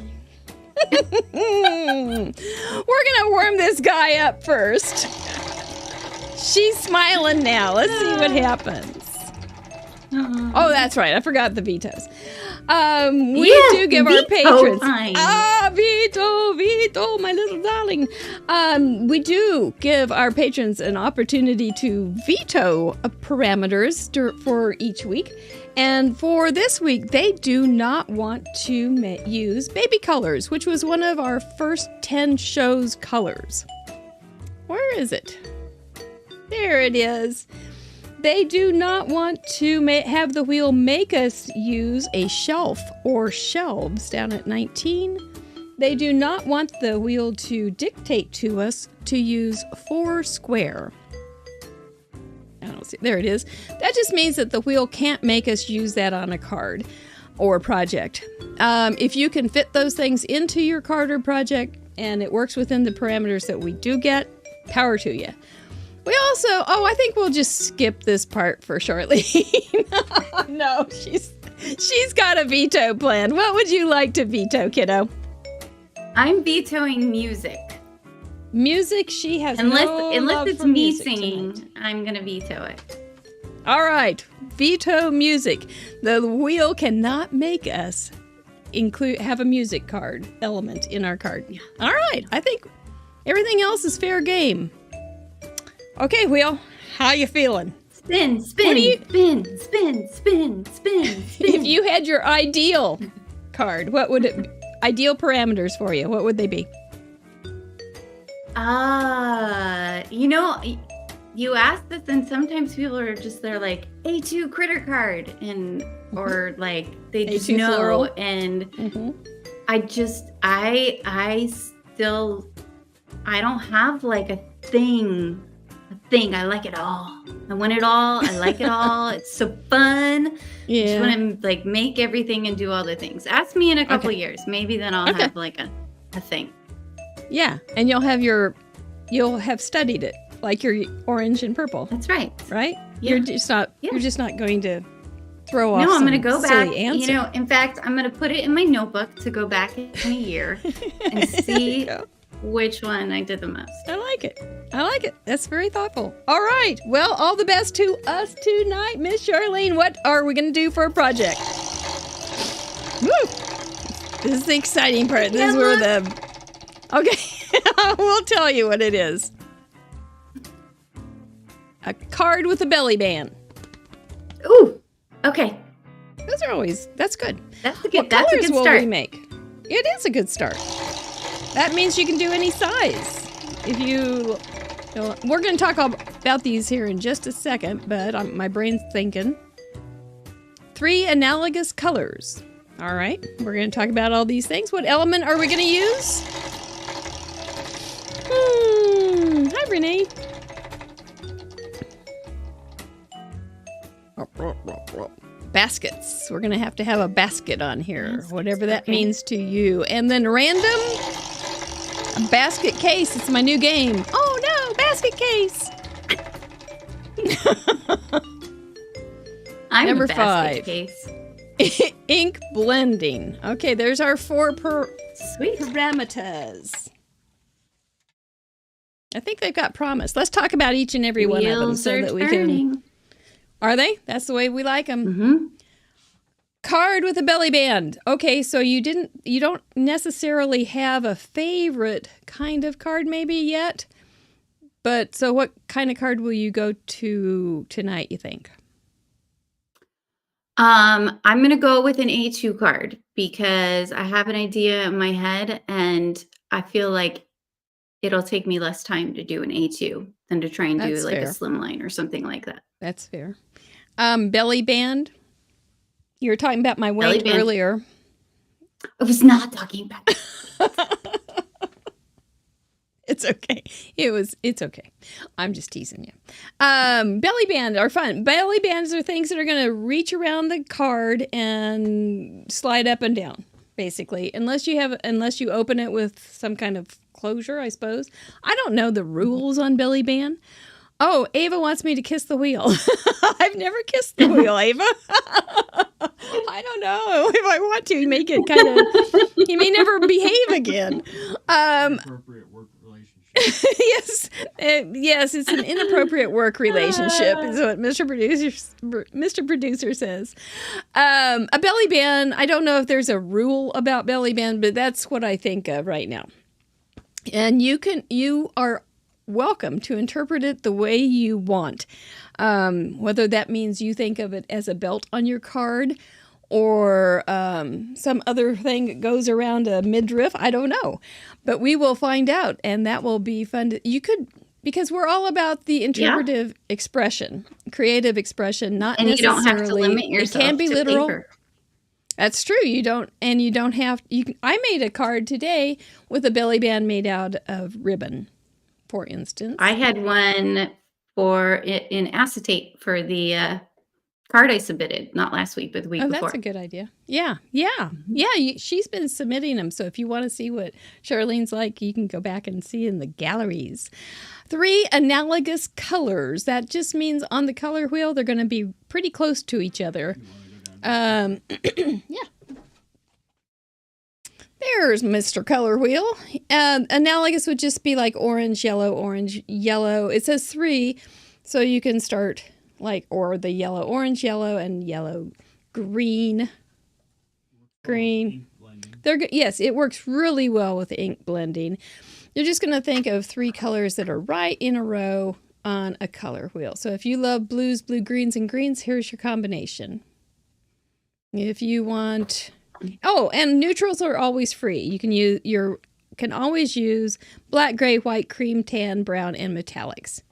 We're gonna warm this guy up first. She's smiling now. Let's see what happens. Oh, that's right. I forgot the vetoes. We do give our patrons. Vito, my little darling. We do give our patrons an opportunity to veto parameters for each week. And for this week, they do not want to use baby colors, which was one of our first 10 shows colors. Where is it? There it is. They do not want to have the wheel make us use a shelf or shelves down at 19. They do not want the wheel to dictate to us to use 4 square. I don't see. There it is. That just means that the wheel can't make us use that on a card or project. If you can fit those things into your card or project and it works within the parameters that we do get, power to you. We also, I think we'll just skip this part for Charlene. No, she's got a veto plan. What would you like to veto, kiddo? I'm vetoing music. Music, she has unless it's me singing, tonight. I'm gonna veto it. All right, veto music. The wheel cannot make us have a music card element in our card. Yeah. All right, I think everything else is fair game. Okay, wheel, how you feeling? Spin, spin, spin. If you had your ideal card, what would it be? Ideal parameters for you, what would they be? You ask this and sometimes people are just, they're like, A2 critter card, or like, they just A2 know, floral. And I don't have like a thing. I like it all. I want it all. I like it all. It's so fun. Yeah. I just want to like make everything and do all the things. Ask me in a couple years. Maybe then I'll have like a thing. Yeah, and you'll have studied it, like your orange and purple. That's right. Right? Yeah. You're just not going to throw off. No, I'm going to go back. Answer. In fact, I'm going to put it in my notebook to go back in a year and see which one I did the most. I like it. That's very thoughtful. All right. Well, all the best to us tonight. Miss Charlene, what are we going to do for a project? Woo! This is the exciting part. This is where Okay. We'll tell you what it is. A card with a belly band. Ooh. Okay. That's good. That's a good start. What colors will we make? It is a good start. That means you can do any size. We're going to talk about these here in just a second, but my brain's thinking. 3 analogous colors. All right, we're going to talk about all these things. What element are we going to use? Hi, Renee. baskets. We're going to have a basket on here, Baskets, whatever that okay. means to you. And then random, a basket case. It's my new game. Oh no, basket case. I'm Number a basket 5. case. Ink blending. Okay, there's our 4 Sweet. parameters. I think they've got promise. Let's talk about each and every one of them Wheels so are that we can. turning. Are they? That's the way we like them. Mm-hmm. Card with a belly band. Okay, so you don't necessarily have a favorite kind of card maybe yet. But so what kind of card will you go to tonight, you think? I'm going to go with an A2 card because I have an idea in my head and I feel like it'll take me less time to do an A2 than to try and do That's like fair. a slimline or something like that. That's fair. Belly band. You were talking about my Belly weight band. earlier. I was not talking about It's okay. It's okay. I'm just teasing you. Belly band are fun. Belly bands are things that are going to reach around the card and slide up and down, basically. Unless you open it with some kind of closure, I suppose. I don't know the rules on belly band. Oh, Ava wants me to kiss the wheel. I've never kissed the wheel, Ava. I don't know if I want to. Make it kind of. He may never behave again. Appropriate work relationship. Yes, it's an inappropriate work relationship, is what Mr. Producer says. A belly band. I don't know if there's a rule about belly band, but that's what I think of right now. And you are welcome to interpret it the way you want. Whether that means you think of it as a belt on your card or some other thing that goes around a midriff, I don't know. But we will find out, and that will be fun. Because we're all about the interpretive expression, creative expression, not and you necessarily. don't have to limit yourself It can be to literal. paper. That's true. You don't have. I made a card today with a belly band made out of ribbon, for instance. I had one in acetate for the card I submitted, not last week, but the week before. That's a good idea. Yeah. She's been submitting them. So if you want to see what Charlene's like, you can go back and see in the galleries. 3 analogous colors. That just means on the color wheel, they're going to be pretty close to each other. Yeah. There's Mr. Color Wheel. Analogous would just be like orange, yellow. It says 3, so you can start or the yellow, orange, yellow, and yellow, green. Yes, it works really well with ink blending. You're just going to think of 3 colors that are right in a row on a color wheel. So if you love blues, blue, greens, and greens, here's your combination. If you want... Oh, and neutrals are always free. You can always use black, gray, white, cream, tan, brown, and metallics.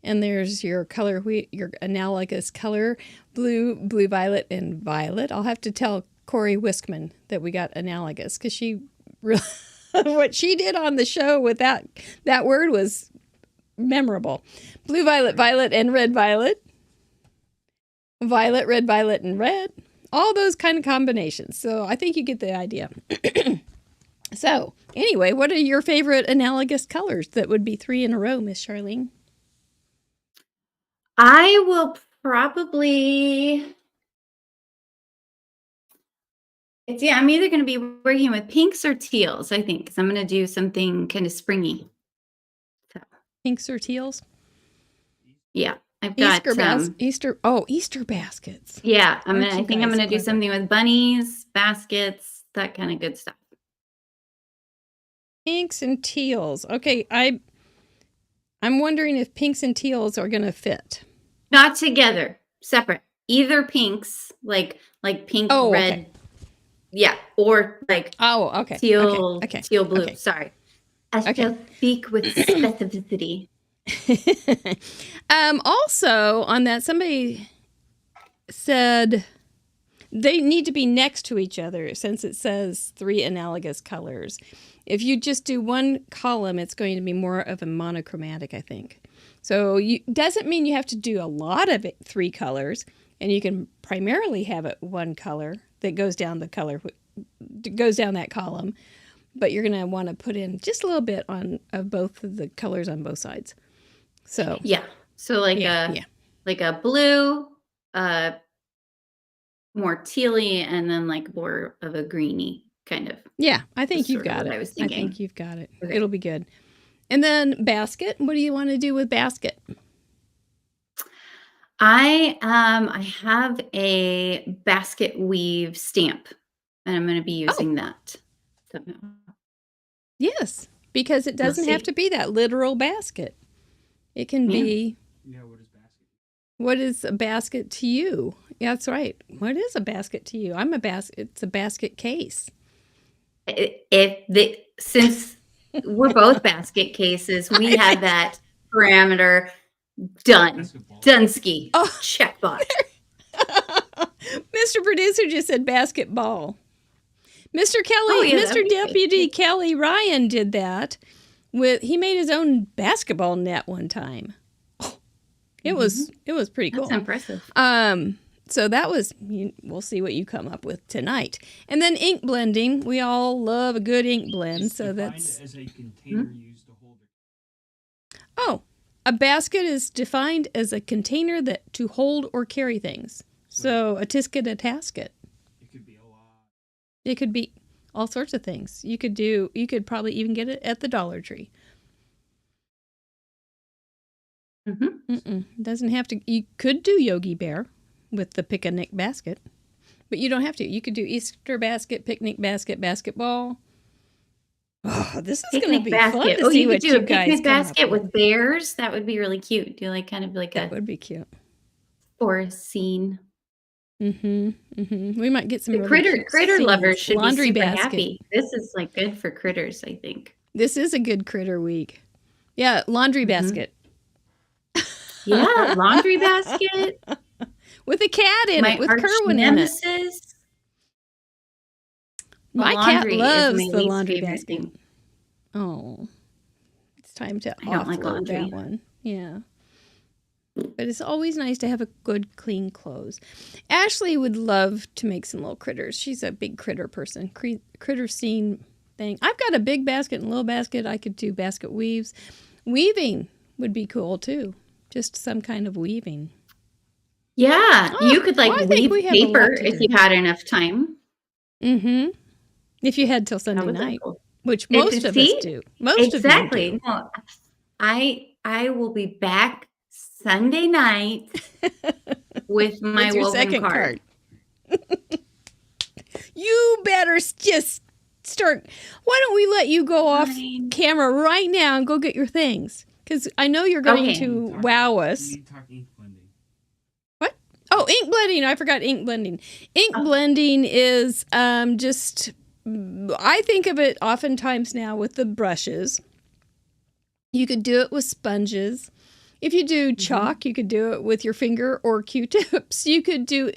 And there's your color, your analogous color, blue, violet, and violet. I'll have to tell Corey Wiskman that we got analogous because she really, what she did on the show with that word was memorable. Blue, violet, and red, violet. Violet, red, violet, and red. All those kind of combinations. So I think you get the idea. So anyway, what are your favorite analogous colors that would be 3 in a row, Miss Charlene? I will probably... I'm either going to be working with pinks or teals, I think, because I'm going to do something kind of springy. So. Pinks or teals? Yeah. I've got Easter baskets. Yeah, I think I'm gonna do something with bunnies, baskets, that kind of good stuff. Pinks and teals. Okay, I'm wondering if pinks and teals are gonna fit. Not together, separate. Either pinks, like pink, red. Okay. Yeah, or okay. Teal, okay. teal blue. Okay. Sorry. I shall speak with specificity. Also on that, somebody said they need to be next to each other since it says 3 analogous colors. If you just do one column, it's going to be more of a monochromatic, I think. So doesn't mean you have to do a lot of 3 colors. And you can primarily have it one color that goes down that column, but you're going to want to put in just a little bit of both of the colors on both sides. So so like a blue, more tealy, and then like more of a greeny kind of. Yeah, I think you've got it. I was thinking. I think you've got it. Okay. It'll be good. And then basket. What do you want to do with basket? I have a basket weave stamp, and I'm going to be using that. So, yes, because it doesn't have to be that literal basket. It can be. Yeah, what is basket? What is a basket to you? Yeah, that's right. What is a basket to you? It's a basket case. Since we're both basket cases, we have that parameter done. Dunsky. Oh. Check box. Mr. Producer just said basketball. Mr. Kelly, Mr. Deputy Kelly Ryan did that. He made his own basketball net one time. Oh, it was pretty cool. That's impressive. So that was, we'll see what you come up with tonight. And then ink blending. We all love a good ink blend. So that's as a container used to hold it. Oh, a basket is defined as a container to hold or carry things. So a tisket, a tasket. It could be a lot. It could be all sorts of things. You could probably even get it at the Dollar Tree. Doesn't have to. You could do Yogi Bear with the picnic basket, but you don't have to. You could do Easter basket, picnic basket, basketball. Oh, this is going to be fun to see what you guys come up with. You could do a picnic basket with bears. That would be really cute. Do like kind of like that would be cute forest scene. We might get some critter lovers should laundry be super basket. Happy. This is like good for critters, I think. This is a good critter week. Yeah, laundry basket. Yeah, laundry basket. With a cat in it, with Kerwin in it. My cat loves the laundry basket. Thing. Oh, it's time to offload that one. Yeah. But it's always nice to have a good, clean clothes. Ashley would love to make some little critters. She's a big critter person. Critter scene thing. I've got a big basket and a little basket. I could do basket weaves. Weaving would be cool, too. Just some kind of weaving. Yeah. You could weave paper if you had enough time. If you had till Sunday night, cool. Which most of us do. Exactly. Of you do. No, I will be back Sunday night with my woven card. You better just start. Why don't we let you go off camera right now and go get your things? Because I know you're going to wow us. What? Oh, ink blending. I forgot ink blending. Ink blending is just, I think of it oftentimes now with the brushes. You could do it with sponges. If you do chalk, you could do it with your finger or Q-tips. You could do,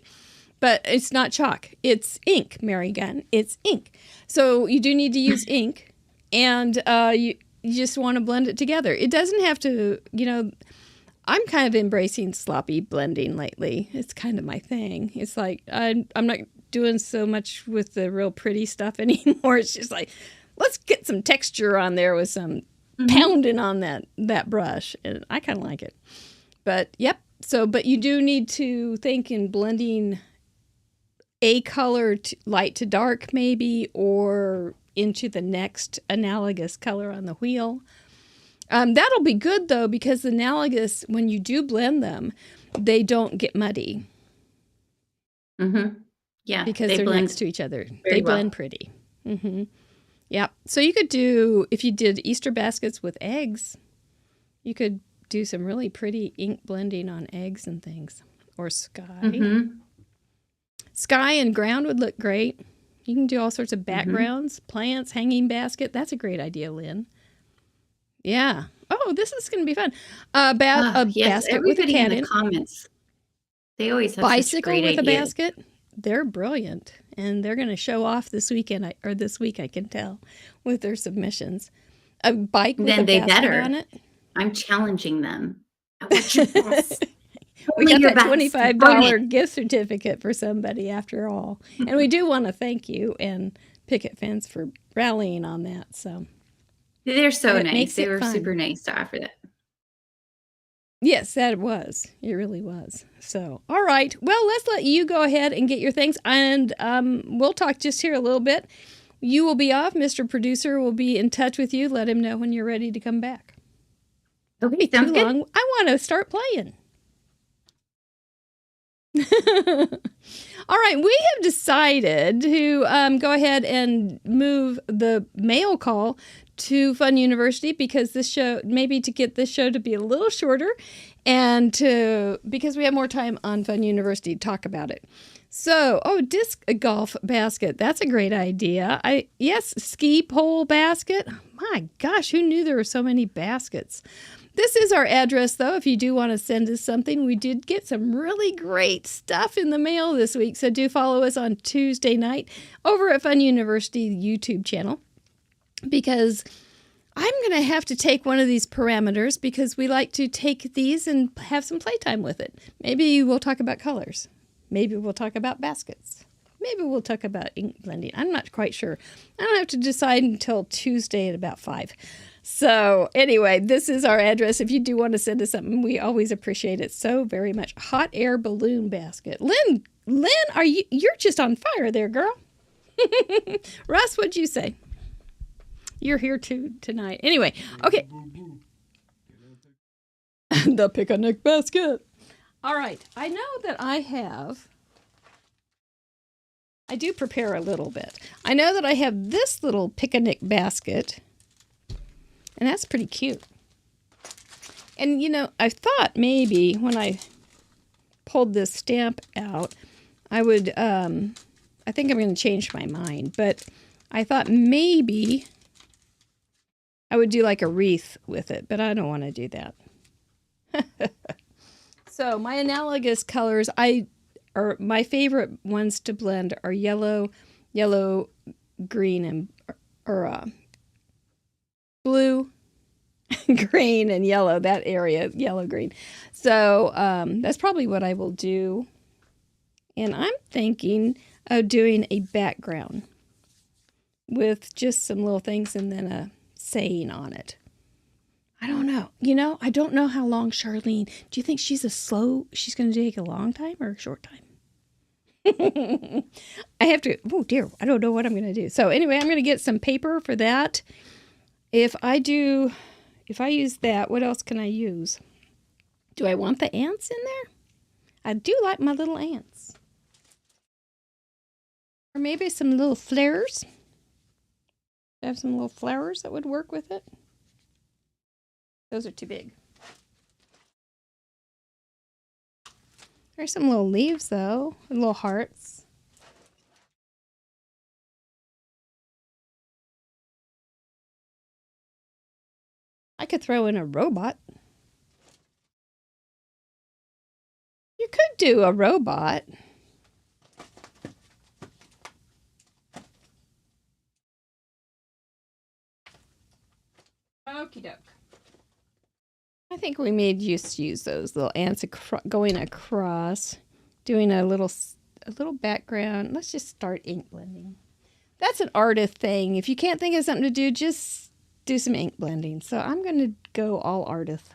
but it's not chalk. It's ink, Mary Gunn. It's ink. So you do need to use ink, and you just want to blend it together. It doesn't have to, I'm kind of embracing sloppy blending lately. It's kind of my thing. It's like I'm not doing so much with the real pretty stuff anymore. It's just like, let's get some texture on there with some pounding on that brush, and I kind of like it. But but you do need to think in blending a color light to dark maybe, or into the next analogous color on the wheel. That'll be good though, because analogous, when you do blend them, they don't get muddy. Yeah, because they're next to each other. They blend pretty. Yeah. So you could do, if you did Easter baskets with eggs, you could do some really pretty ink blending on eggs and things. Or sky. Sky and ground would look great. You can do all sorts of backgrounds, plants, hanging basket. That's a great idea, Lynn. Yeah. Oh, this is going to be fun. Basket with a cat in the comments. They always have bicycle such great with ideas. A basket. They're brilliant, and they're going to show off this weekend or this week. I can tell with their submissions. A bike with a basket on it. I'm challenging them. I want your boss. We got your that best. $25 gift certificate for somebody after all. And we do want to thank you and Picket Fence for rallying on that. So They're so It nice. makes They it were fun. super nice to offer that. yes, that was. It really was. So, all right. Well, let's let you go ahead and get your things. And we'll talk just here a little bit. You will be off. Mr. Producer will be in touch with you. Let him know when you're ready to come back. Okay, Too sounds good. long. I want to start playing. All right, we have decided to go ahead and move the mail call to Fun University because this show, maybe to get this show to be a little shorter and because we have more time on Fun University to talk about it. So, disc golf basket. That's a great idea. Yes, ski pole basket. My gosh, who knew there were so many baskets? This is our address, though, if you do want to send us something. We did get some really great stuff in the mail this week, so do follow us on Tuesday night over at Fun University YouTube channel, because I'm going to have to take one of these parameters because we like to take these and have some playtime with it. Maybe we'll talk about colors. Maybe we'll talk about baskets. Maybe we'll talk about ink blending. I'm not quite sure. I don't have to decide until Tuesday at about 5. So anyway, this is our address. If you do want to send us something, we always appreciate it so very much. Hot air balloon basket. Lynn, you're just on fire there, girl. Russ, what'd you say? You're here too tonight. Anyway, okay. The picnic basket. All right. I know that I do prepare a little bit. I know that I have this little picnic basket. And that's pretty cute. And, I thought maybe when I pulled this stamp out, I would, I think I'm going to change my mind. But I thought maybe I would do like a wreath with it. But I don't want to do that. So my analogous colors, my favorite ones to blend are yellow, green, and blue, green, and yellow, that area, yellow, green. So that's probably what I will do. And I'm thinking of doing a background with just some little things and then a saying on it. I don't know. I don't know how long Charlene, do you think she's going to take a long time or a short time? I have to, oh dear, I don't know what I'm going to do. So anyway, I'm going to get some paper for that. If I use that, what else can I use? Do I want the ants in there? I do like my little ants. Or maybe some little flowers. I have some little flowers that would work with it. Those are too big. There's some little leaves, though, and little hearts. I could throw in a robot. You could do a robot. Okie doke. I think we may just use those little ants going across, doing a little background. Let's just start ink blending. That's an artist thing. If you can't think of something to do, just do some ink blending. So I'm going to go all artist.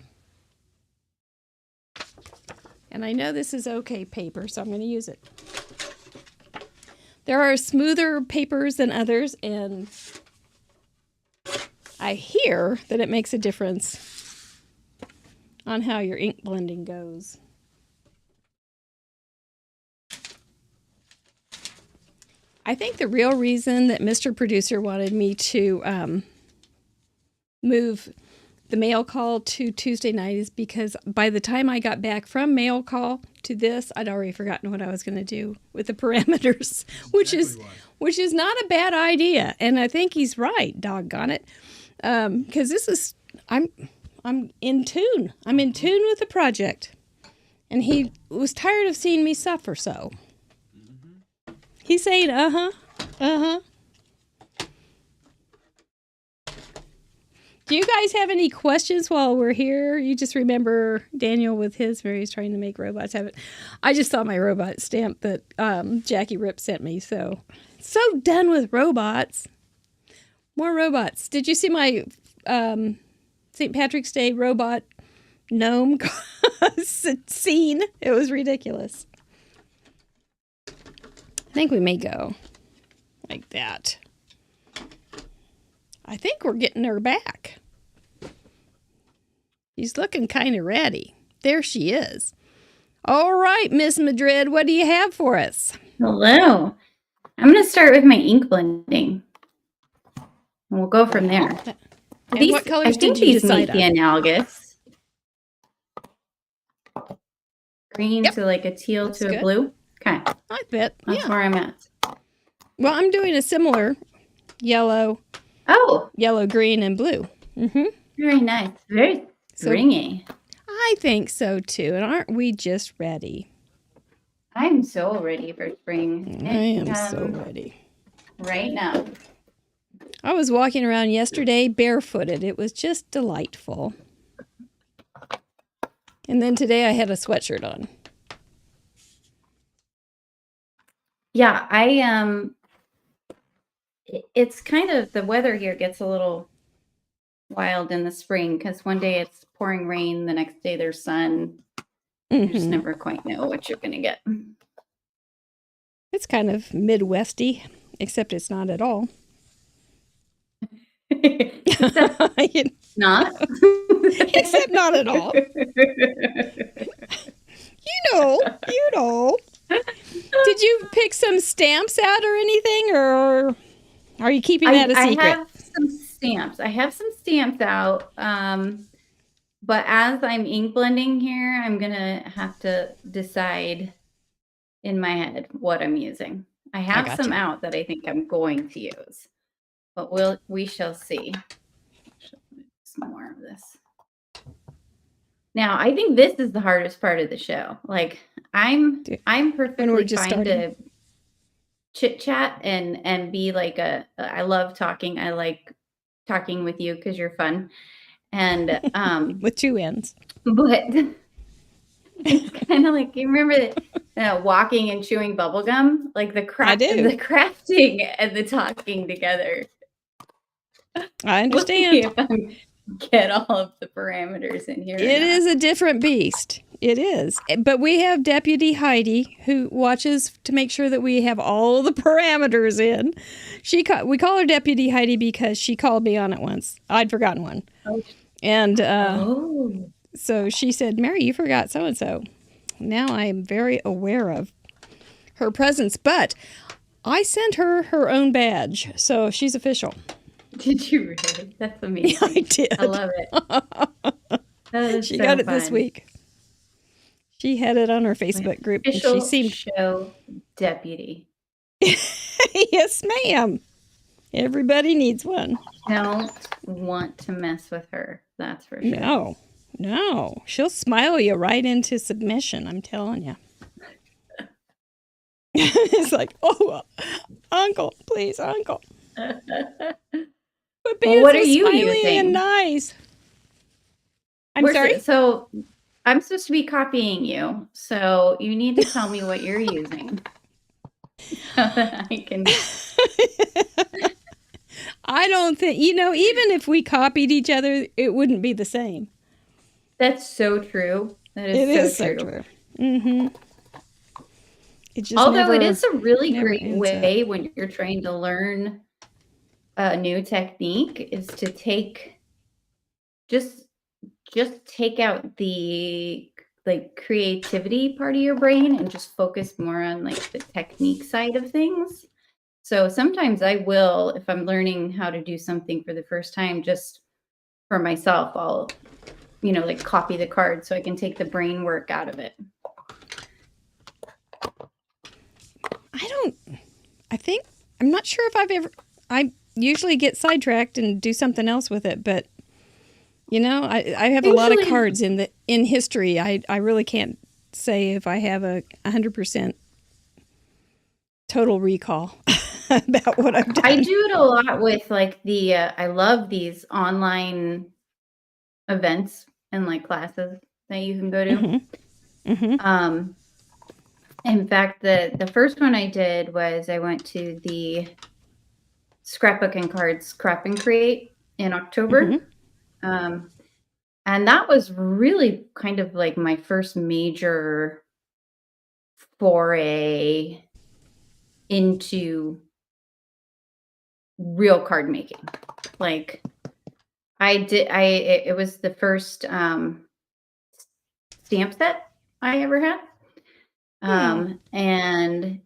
And I know this is okay paper, so I'm going to use it. There are smoother papers than others, and I hear that it makes a difference on how your ink blending goes. I think the real reason that Mr. Producer wanted me to move the mail call to Tuesday night is because by the time I got back from mail call to this, I'd already forgotten what I was going to do with the parameters, which is not a bad idea. And I think he's right, doggone it. Because I'm in tune. I'm in tune with the project. And he was tired of seeing me suffer so. He's saying, uh-huh. Do you guys have any questions while we're here? You just remember Daniel with his, where he's trying to make robots have it. I just saw my robot stamp that Jackie Rip sent me. So done with robots. More robots. Did you see my St. Patrick's Day robot gnome scene? It was ridiculous. I think we may go like that. I think we're getting her back. She's looking kind of ready. There she is. All right, Miss Madrid, what do you have for us? Hello. I'm going to start with my ink blending. And we'll go from there. And what colors did you decide on? The analogous. Green to like a teal That's to good. a blue. Okay. I bet. That's where I'm at. Well, I'm doing a similar yellow, green, and blue. Mm-hmm. Very nice. Very springy. I think so, too. And aren't we just ready? I'm so ready for spring. I am so ready. Right now. I was walking around yesterday barefooted. It was just delightful. And then today I had a sweatshirt on. Yeah, it's kind of, the weather here gets a little wild in the spring because one day it's pouring rain, the next day there's sun. You just never quite know what you're going to get. It's kind of Midwesty, except it's not at all. Not? Except not at all. You know. Did you pick some stamps out or anything, or are you keeping that a secret? I have some stamps out. But as I'm ink blending here, I'm going to have to decide in my head what I'm using. I have some out that I think I'm going to use, but we shall see. Some more of this. Now, I think this is the hardest part of the show. Like, I'm perfectly fine to chit chat and be like I love talking. I like talking with you because you're fun. And with two ends. But it's kind of like, you remember walking and chewing bubble gum? Like the crafting and the talking together. I understand. We'll see if I get all of the parameters in here. It is a different beast. It is. But we have Deputy Heidi who watches to make sure that we have all the parameters in. We call her Deputy Heidi because she called me on it once. I'd forgotten one. Oh. And so she said, Mary, you forgot so-and-so. Now I am very aware of her presence. But I sent her her own badge, so she's official. Did you really? That's amazing. Yeah, I did. I love it. She got it this week. She had it on her Facebook group. And she seemed show deputy. Yes, ma'am. Everybody needs one. Don't want to mess with her. That's for sure. No. She'll smile you right into submission. I'm telling you. It's like, uncle, please, uncle. But being what so are you smiley using? And nice. I'm sorry? So I'm supposed to be copying you. So you need to tell me what you're using. So that I can... I don't think, even if we copied each other, it wouldn't be the same. That's so true. That is so true. Mm-hmm. Although it is a really great way when you're trying to learn a new technique is to just take out the creativity part of your brain and just focus more on like the technique side of things. So sometimes I will, if I'm learning how to do something for the first time, just for myself, I'll, copy the card so I can take the brain work out of it. I'm not sure if I usually get sidetracked and do something else with it, but I have a lot of cards in history. I really can't say if I have a 100% total recall. about what I've done. I do it a lot with like I love these online events and like classes that you can go to. Mm-hmm. Mm-hmm. In fact, the first one I did was I went to the Scrapbook and Cards Scrap and Create in October. Mm-hmm. And that was really kind of like my first major foray into real card making. Like it was the first stamp set I ever had. And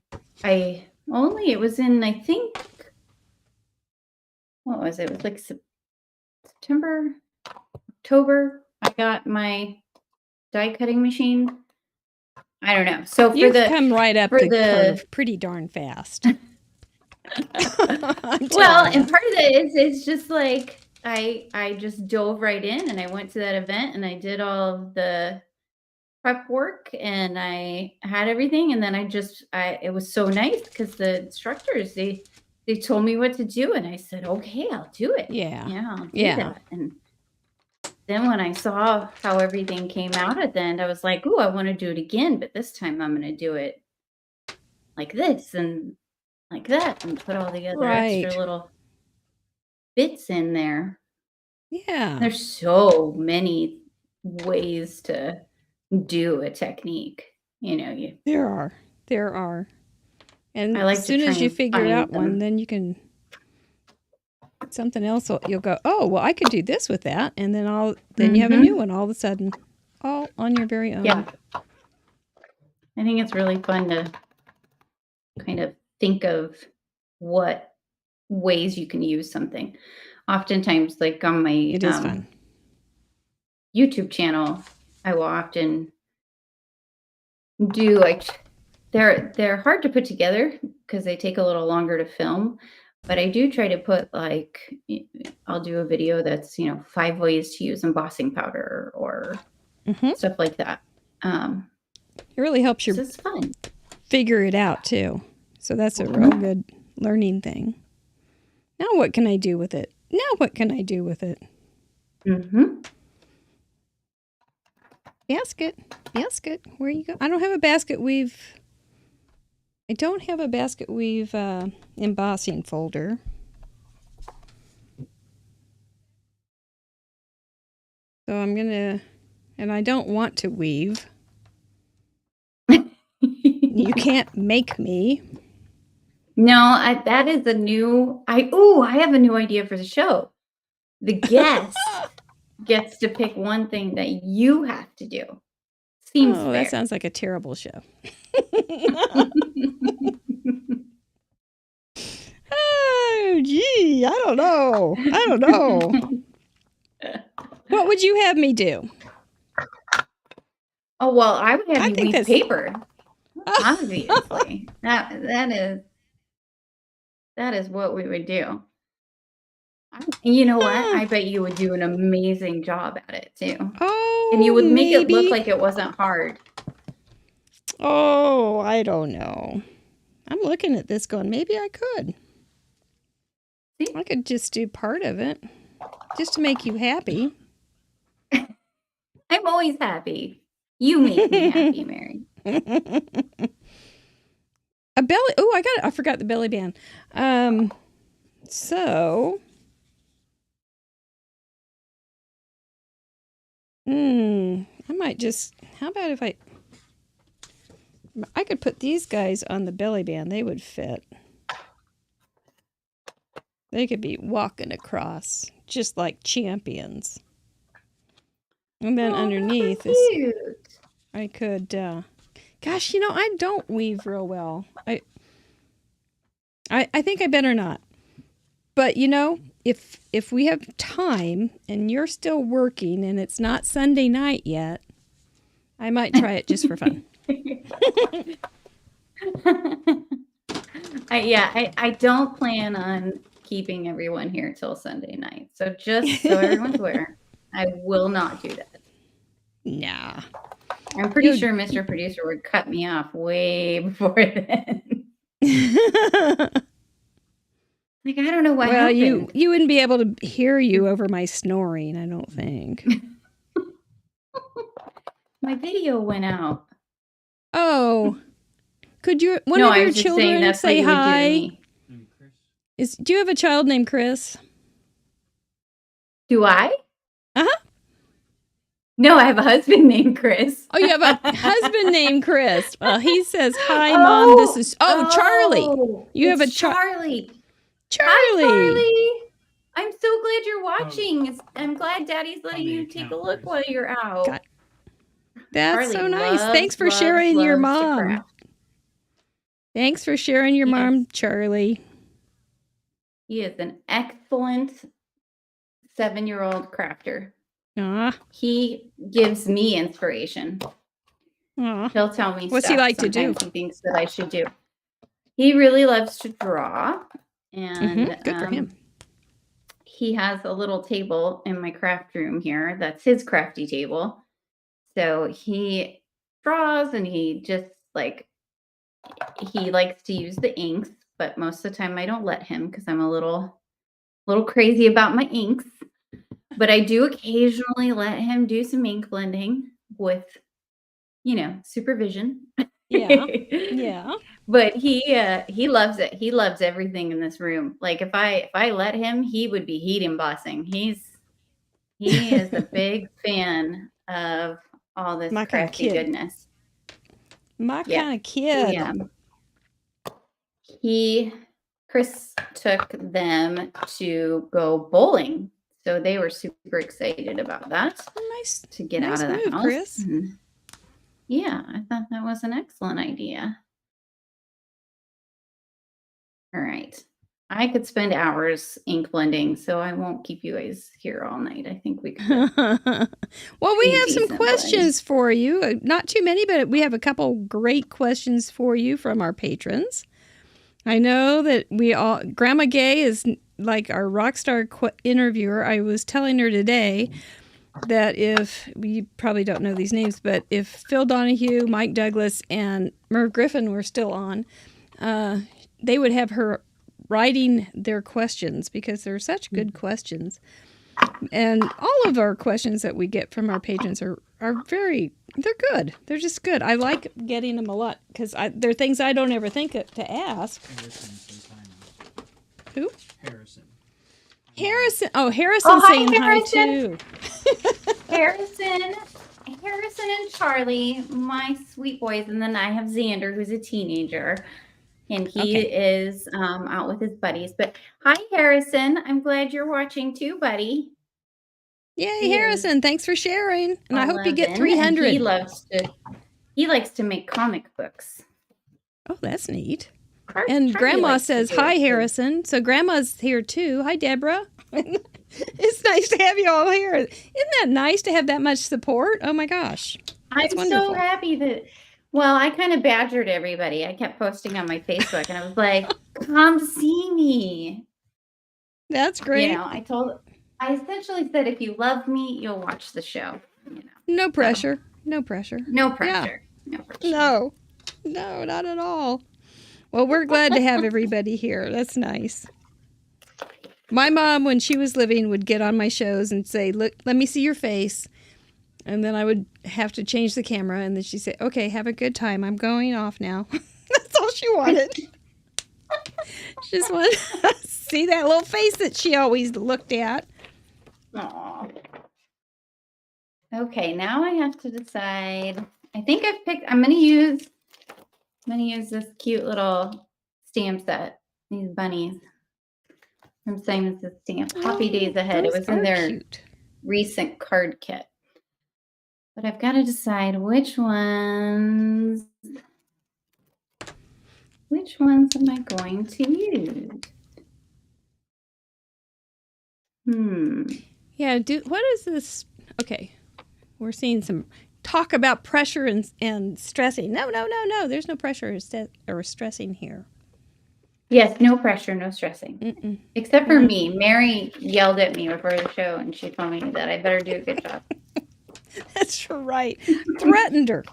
it was in, I think, what was it? It was like September, October. I got my die cutting machine. I don't know. So You've come right up the curve pretty darn fast. And part of it is just like I just dove right in and I went to that event and I did all of the prep work and I had everything, and then it was so nice because the instructors they told me what to do and I said, okay, I'll do it. I'll do that. And then when I saw how everything came out at the end, I was like, oh, I want to do it again, but this time I'm going to do it like this and like that and put all the other extra little bits in there. Yeah. There's so many ways to do a technique, There are. And as soon as you figure out one, then you can something else. You'll go, oh, well, I could do this with that, and then you have a new one all of a sudden, all on your very own. Yeah, I think it's really fun to kind of think of what ways you can use something. Oftentimes, like on my it is fun. YouTube channel, I will often do like they're hard to put together because they take a little longer to film, but I do try to put like I'll do a video that's 5 ways to use embossing powder or stuff like that. It really helps you it's fun. Figure it out too. So that's a real good learning thing. Now what can I do with it? Basket. Where you go? I don't have a basket weave. I don't have a basket weave embossing folder. So I'm gonna, and I don't want to weave. You can't make me. No, that is a new. I have a new idea for the show. The guest gets to pick one thing that you have to do. Seems fair. That sounds like a terrible show. Oh, gee, I don't know. What would you have me do? Oh, well, I would have you weave paper. Obviously. That is what we would do. And you know what? I bet you would do an amazing job at it too. Oh, and you would make it look like it wasn't hard. Oh, I don't know. I'm looking at this going, maybe I could. See? I could just do part of it just to make you happy. I'm always happy. You make me happy, Mary. A belly. Oh, I forgot the belly band. So. I might just. How about if I could put these guys on the belly band? They would fit. They could be walking across just like champions. And then underneath is. I could. Gosh, I don't weave real well. I think I better not. But if we have time and you're still working and it's not Sunday night yet, I might try it just for fun. I don't plan on keeping everyone here till Sunday night. So just so everyone's aware, I will not do that. Nah. I'm pretty sure Mr. Producer would cut me off way before then. Like, I don't know what Well, happened. you wouldn't be able to hear you over my snoring, I don't think. My video went out. Oh. Could one No, of I your was just saying children that's what say you would do to hi? me. Do you have a child named Chris? Do I? Uh-huh. No, I have a husband named Chris. Oh, you have a husband named Chris. Well, he says, hi, Mom. This is... Charlie. You have a Charlie. Charlie. Hi, Charlie. I'm so glad you're watching. I'm glad Daddy's letting you take a look while you're out. God. That's Charlie so nice. loves, Thanks for loves, sharing your loves to mom. craft. Thanks for sharing your mom, Charlie. He is an excellent 7-year-old crafter. He gives me inspiration. He'll tell me what's stuff he like to do? He thinks that I should do. He really loves to draw, and good for him. He has a little table in my craft room here. That's his crafty table. So he draws, and he just he likes to use the inks, but most of the time I don't let him because I'm a little crazy about my inks. But I do occasionally let him do some ink blending with, supervision. Yeah. Yeah. But he loves it. He loves everything in this room. Like if I let him, he would be heat embossing. He is a big fan of all this crafty goodness. My kind of kid. Yeah. Chris took them to go bowling. So they were super excited about that. Nice to get out of the house. Chris. Yeah, I thought that was an excellent idea. All right. I could spend hours ink blending, so I won't keep you guys here all night. I think we could. Well, we have some questions for you. Not too many, but we have a couple great questions for you from our patrons. I know that Grandma Gay is like our rock star interviewer. I was telling her today that you probably don't know these names, but if Phil Donahue, Mike Douglas, and Merv Griffin were still on, they would have her writing their questions because they're such good questions. And all of our questions that we get from our patrons are they're good. They're just good. I like getting them a lot because they're things I don't ever think to ask. Who? Harrison. Oh, Harrison's saying hi too. Harrison and Charlie, my sweet boys. And then I have Xander, who's a teenager. And he is out with his buddies. But hi, Harrison. I'm glad you're watching too, buddy. Yay, Harrison. Thanks for sharing. And I hope you get 300. He likes to make comic books. Oh, that's neat. And Grandma says, hi, Harrison. So Grandma's here too. Hi, Deborah. It's nice to have you all here. Isn't that nice to have that much support? Oh, my gosh. I'm so happy that... Well, I kind of badgered everybody. I kept posting on my Facebook, and I was like, come see me. That's great. I essentially said, if you love me, you'll watch the show. No pressure. No pressure. No pressure. Yeah. No pressure. No, not at all. Well, we're glad to have everybody here. That's nice. My mom, when she was living, would get on my shows and say, look, let me see your face. And then I would have to change the camera. And then she'd say, okay, have a good time. I'm going off now. That's all she wanted. She just wanted to see that little face that she always looked at. Aww. Okay, now I have to decide. I think I've picked, I'm going to use this cute little stamp set. These bunnies from Simon's Stamp. Happy Days Ahead. It was in their recent card kit. But I've got to decide which ones am I going to use? Yeah, what is this? Okay, we're seeing some talk about pressure and stressing. No. There's no pressure or stressing here. Yes, no pressure, no stressing. Except for me. Mary yelled at me before the show, and she told me that I better do a good job. That's right. Threatened her.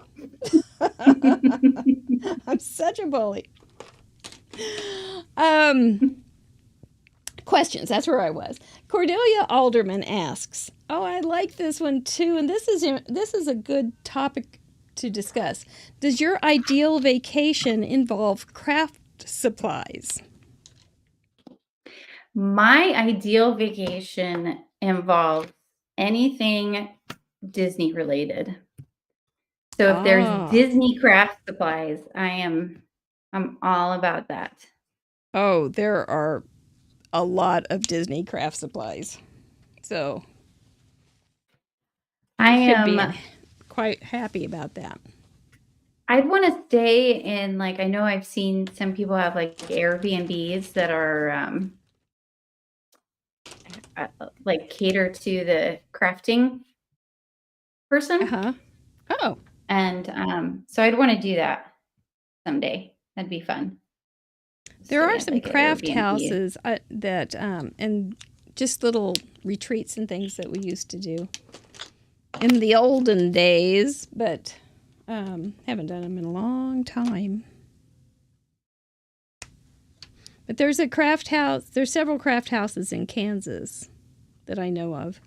I'm such a bully. Questions. That's where I was. Cordelia Alderman asks, "Oh, I like this one too, and this is a good topic to discuss. Does your ideal vacation involve craft supplies?" My ideal vacation involves anything Disney related. So if there's Disney craft supplies, I'm all about that. Oh, there are a lot of Disney craft supplies. So I could be am quite happy about that. I'd want to stay in, like, I know I've seen some people have like Airbnbs that are like cater to the crafting person. Uh-huh. Oh. And so I'd want to do that someday. That'd be fun. There Stay are at, some like, an craft Airbnb. houses that and just little retreats and things that we used to do in the olden days, but haven't done them in a long time. But there's a craft house. There's several craft houses in Kansas that I know of.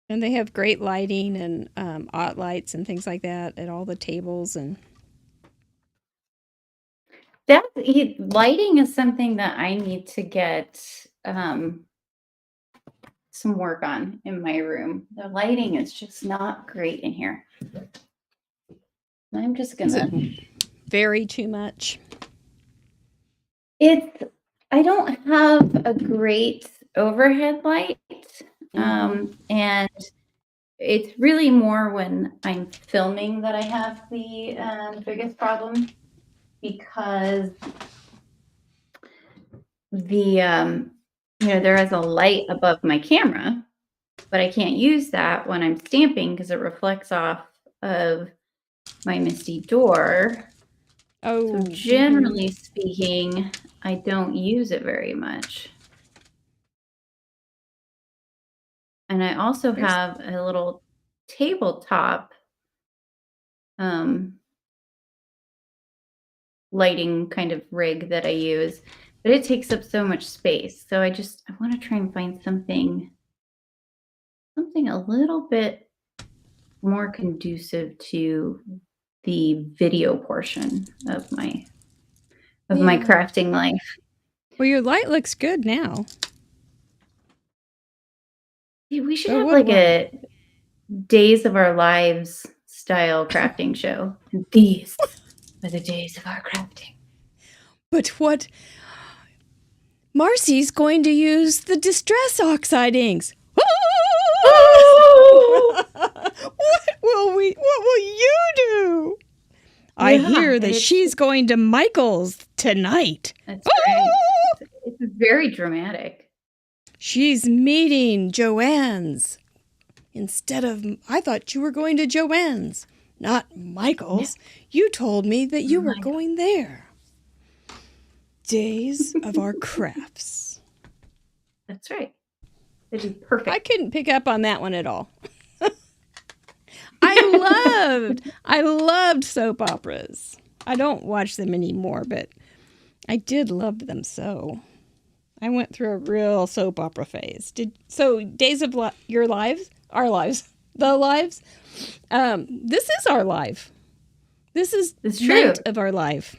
And they have great lighting and art lights and things like that at all the tables. And lighting is something that I need to get some work on in my room. The lighting is just not great in here. I'm just gonna vary too much. I don't have a great overhead light. And it's really more when I'm filming that I have the biggest problem, because there is a light above my camera, but I can't use that when I'm stamping because it reflects off of my Misty door. So generally speaking, I don't use it very much. And I also have a little tabletop lighting kind of rig that I use, but it takes up so much space. So I want to try and find something a little bit more conducive to the video portion of my crafting life. Well, your light looks good now. We should have like a Days of Our Lives style crafting show. These are the days of our crafting. But what? Marcy's going to use the distress oxide inks. What will you do? I hear that she's going to Michael's tonight. That's right. It's very dramatic. She's meeting Joanne's. I thought you were going to Joanne's, not Michael's. Yeah. You told me that you were going there. Days of Our Crafts. That's right. That'd be perfect. I couldn't pick up on that one at all. I loved soap operas. I don't watch them anymore, but I did love them so. I went through a real soap opera phase. Days of Your Lives? Our Lives. The Lives? This is our life. This is night of our life.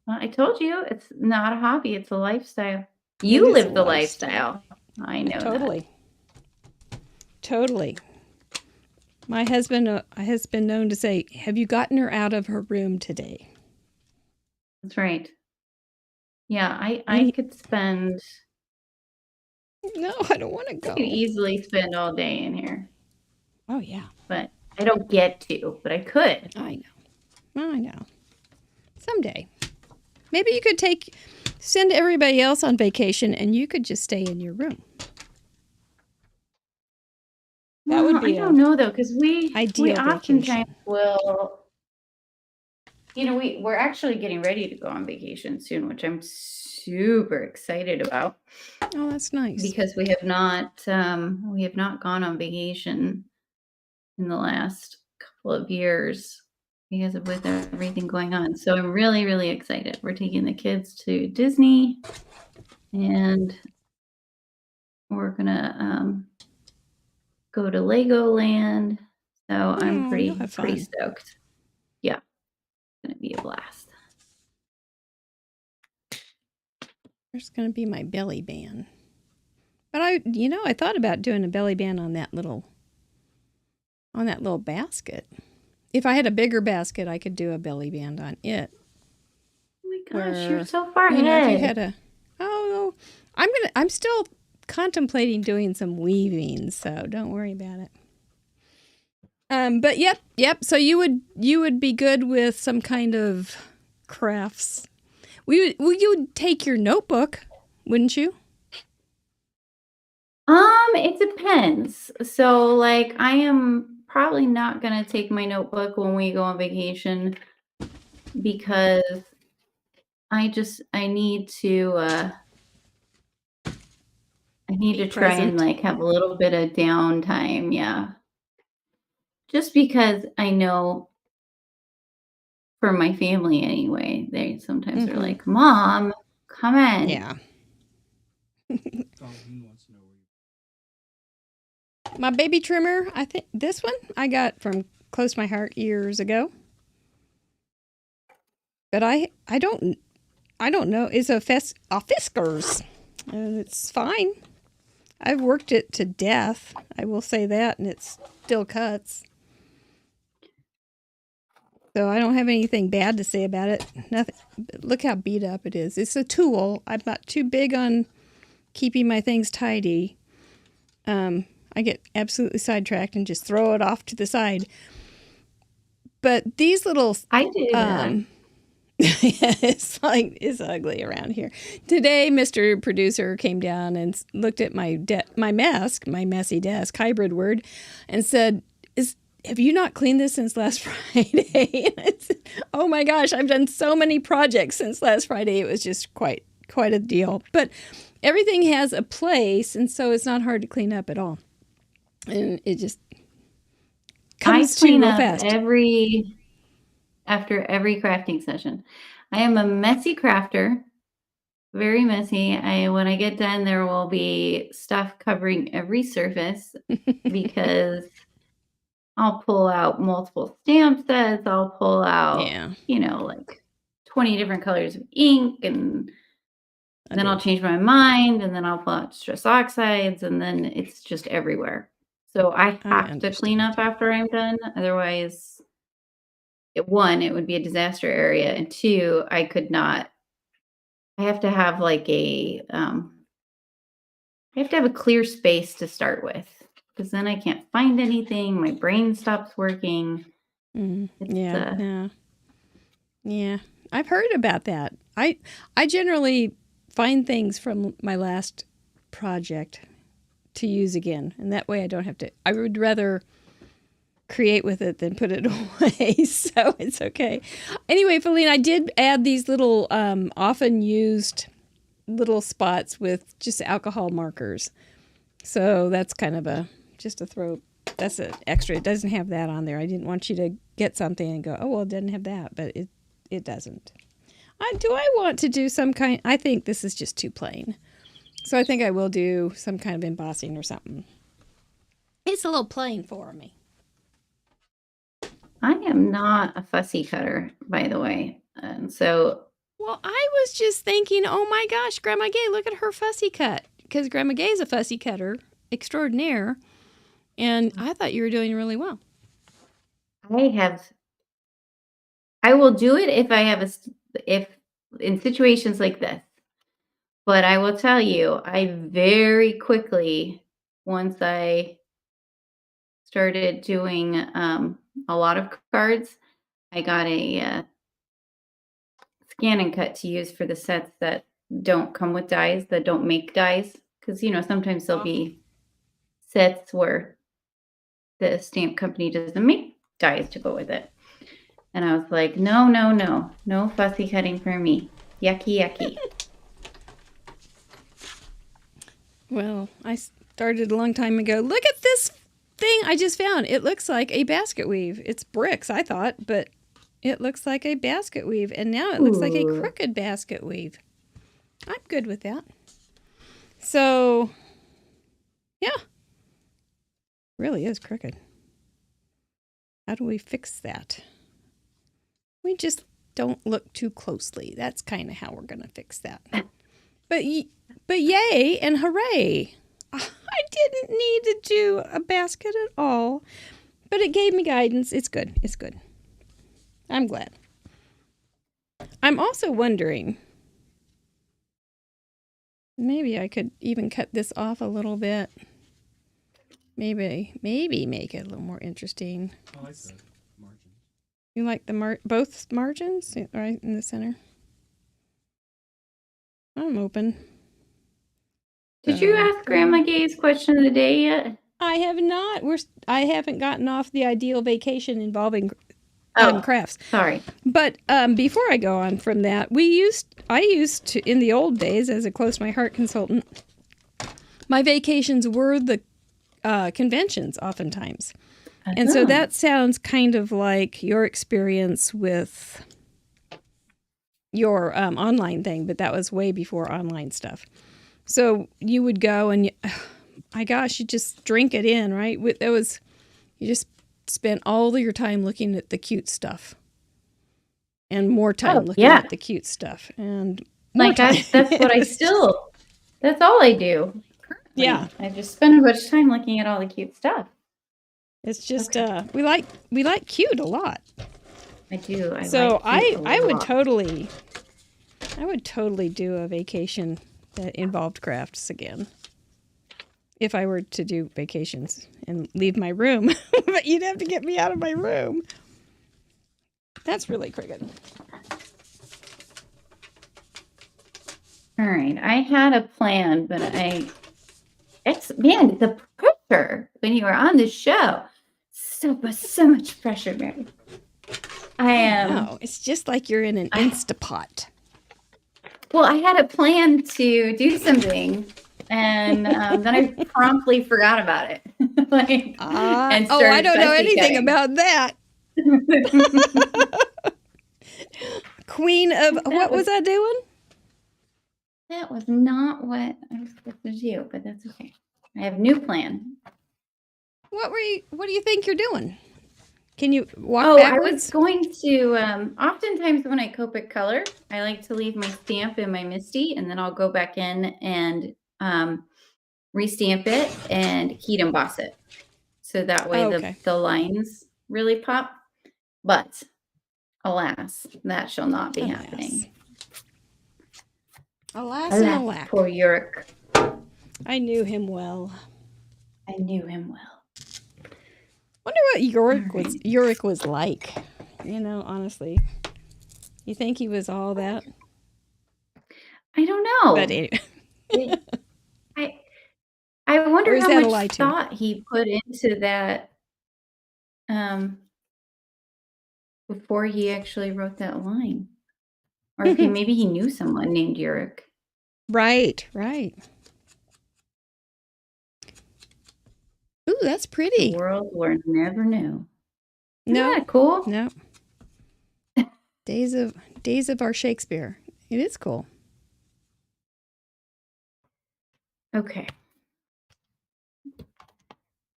Well, I told you, it's not a hobby, it's a lifestyle. You live the lifestyle. I know Totally. My husband has been known to say, "Have you gotten her out of her room today?" That's right. Yeah, I could spend... No, I don't want to go. I could easily spend all day in here. Oh, yeah. But I don't get to, but I could. I know. Someday. Maybe you could send everybody else on vacation and you could just stay in your room. That would be I don't know, though, because we oftentimes vacation. will... we're actually getting ready to go on vacation soon, which I'm super excited about. Oh, that's nice. Because we have not gone on vacation in the last couple of years because of with everything going on. So I'm really, really excited. We're taking the kids to Disney And we're gonna go to Legoland. So I'm you'll have pretty fun. stoked. Yeah, it's gonna be a blast. There's going to be my belly band. But I thought about doing a belly band on that little basket. If I had a bigger basket, I could do a belly band on it. Oh my gosh, you're so far If ahead. you had I'm still contemplating doing some weaving, so don't worry about it. But yep. So you would be good with some kind of crafts. You would take your notebook, wouldn't you? It depends. So like I am probably not gonna take my notebook when we go on vacation because I need to try and like have a little bit of downtime, yeah. Just because I know for my family anyway, they sometimes are like, "Mom, come in." Yeah. My baby trimmer, I think this one I got from Close My Heart years ago. But I don't know. It's a Fiskars, and it's fine. I've worked it to death. I will say that, and it still cuts. So I don't have anything bad to say about it. Nothing. Look how beat up it is. It's a tool. I'm not too big on keeping my things tidy. I get absolutely sidetracked and just throw it off to the side. But these little... I do that. It's ugly around here. Today, Mr. Producer came down and looked at my messy desk, hybrid word, and said, have you not cleaned this since last Friday? Oh my gosh, I've done so many projects since last Friday. It was just quite a deal. But everything has a place, and so it's not hard to clean up at all. And it just comes to real fast. After every crafting session. I am a messy crafter, very messy. When I get done, there will be stuff covering every surface because I'll pull out multiple stamp sets. I'll pull out, like 20 different colors of ink, and then I'll change my mind, and then I'll pull out stress oxides, and then it's just everywhere. So I have to clean up after I'm done. Otherwise, one, it would be a disaster area, and two, I could not. I have to have like I have to have a clear space to start with, because then I can't find anything. My brain stops working. Yeah. I've heard about that. I generally find things from my last project to use again, and that way I don't have to. I would rather create with it than put it away, so it's okay. Anyway, Feline, I did add these little often used little spots with just alcohol markers. So that's kind of that's an extra. It doesn't have that on there. I didn't want you to get something and go, oh, well, it didn't have that, but it doesn't. Do I want to do some kind? I think this is just too plain. So I think I will do some kind of embossing or something. It's a little plain for me. I am not a fussy cutter, by the way. And so... Well, I was just thinking, oh my gosh, Grandma Gay, look at her fussy cut. Because Grandma Gay is a fussy cutter extraordinaire. And I thought you were doing really well. I will do it if in situations like this. But I will tell you, I very quickly, once I started doing a lot of cards, I got a scan and cut to use for the sets that don't come with dies, that don't make dies. Because, sometimes there'll be sets where the stamp company doesn't make dies to go with it. And I was like, no fussy cutting for me. Yucky. Well, I started a long time ago. Look at this thing I just found. It looks like a basket weave. It's bricks, I thought, but it looks like a basket weave. And now it looks like a crooked basket weave. I'm good with that. So, yeah. Really is crooked. How do we fix that? We just don't look too closely. That's kind of how we're going to fix that. But yay and hooray. I didn't need to do a basket at all, but it gave me guidance. It's good. It's good. I'm glad. I'm also wondering, maybe I could even cut this off a little bit. Maybe make it a little more interesting. I like the margins. You like the both margins right in the center? I'm open. Did you ask Grandma Gay's question of the day yet? I have not. I haven't gotten off the ideal vacation involving crafts. Sorry. But before I go on from that, I used to, in the old days, as a close to my heart consultant, my vacations were the conventions oftentimes. And so that sounds kind of like your experience with your online thing, but that was way before online stuff. So you would go and, my gosh, you just drink it in, right? You just spent all of your time looking at the cute stuff, and more time looking at the cute stuff, and like that's what I still. That's all I do. Currently. Yeah, I just spend a bunch of time looking at all the cute stuff. It's just we like cute a lot. I do. I would totally do a vacation that involved crafts again. If I were to do vacations and leave my room, but you'd have to get me out of my room. That's really crooked. All right. I had a plan, but the pressure when you were on the show. So much pressure, Mary. I am. No, it's just like you're in an Instapot. Well, I had a plan to do something, and then I promptly forgot about it. I don't know anything about that. Queen of what was I doing? That was not what I was supposed to do, but that's okay. I have a new plan. What do you think you're doing? Can you walk backwards? I was going to, oftentimes when I Copic color, I like to leave my stamp in my Misty, and then I'll go back in and restamp it and heat emboss it. So that way the lines really pop. But alas, that shall not be happening. Alas and alack. Poor Yorick. I knew him well. Wonder what Yorick was like. Honestly. You think he was all that? I don't know. But anyway. I wonder how much thought he put into that before he actually wrote that line. Or if maybe he knew someone named Yorick. Right. Ooh, that's pretty. The world will never know. No. Isn't that cool? No. Days of our Shakespeare. It is cool. Okay.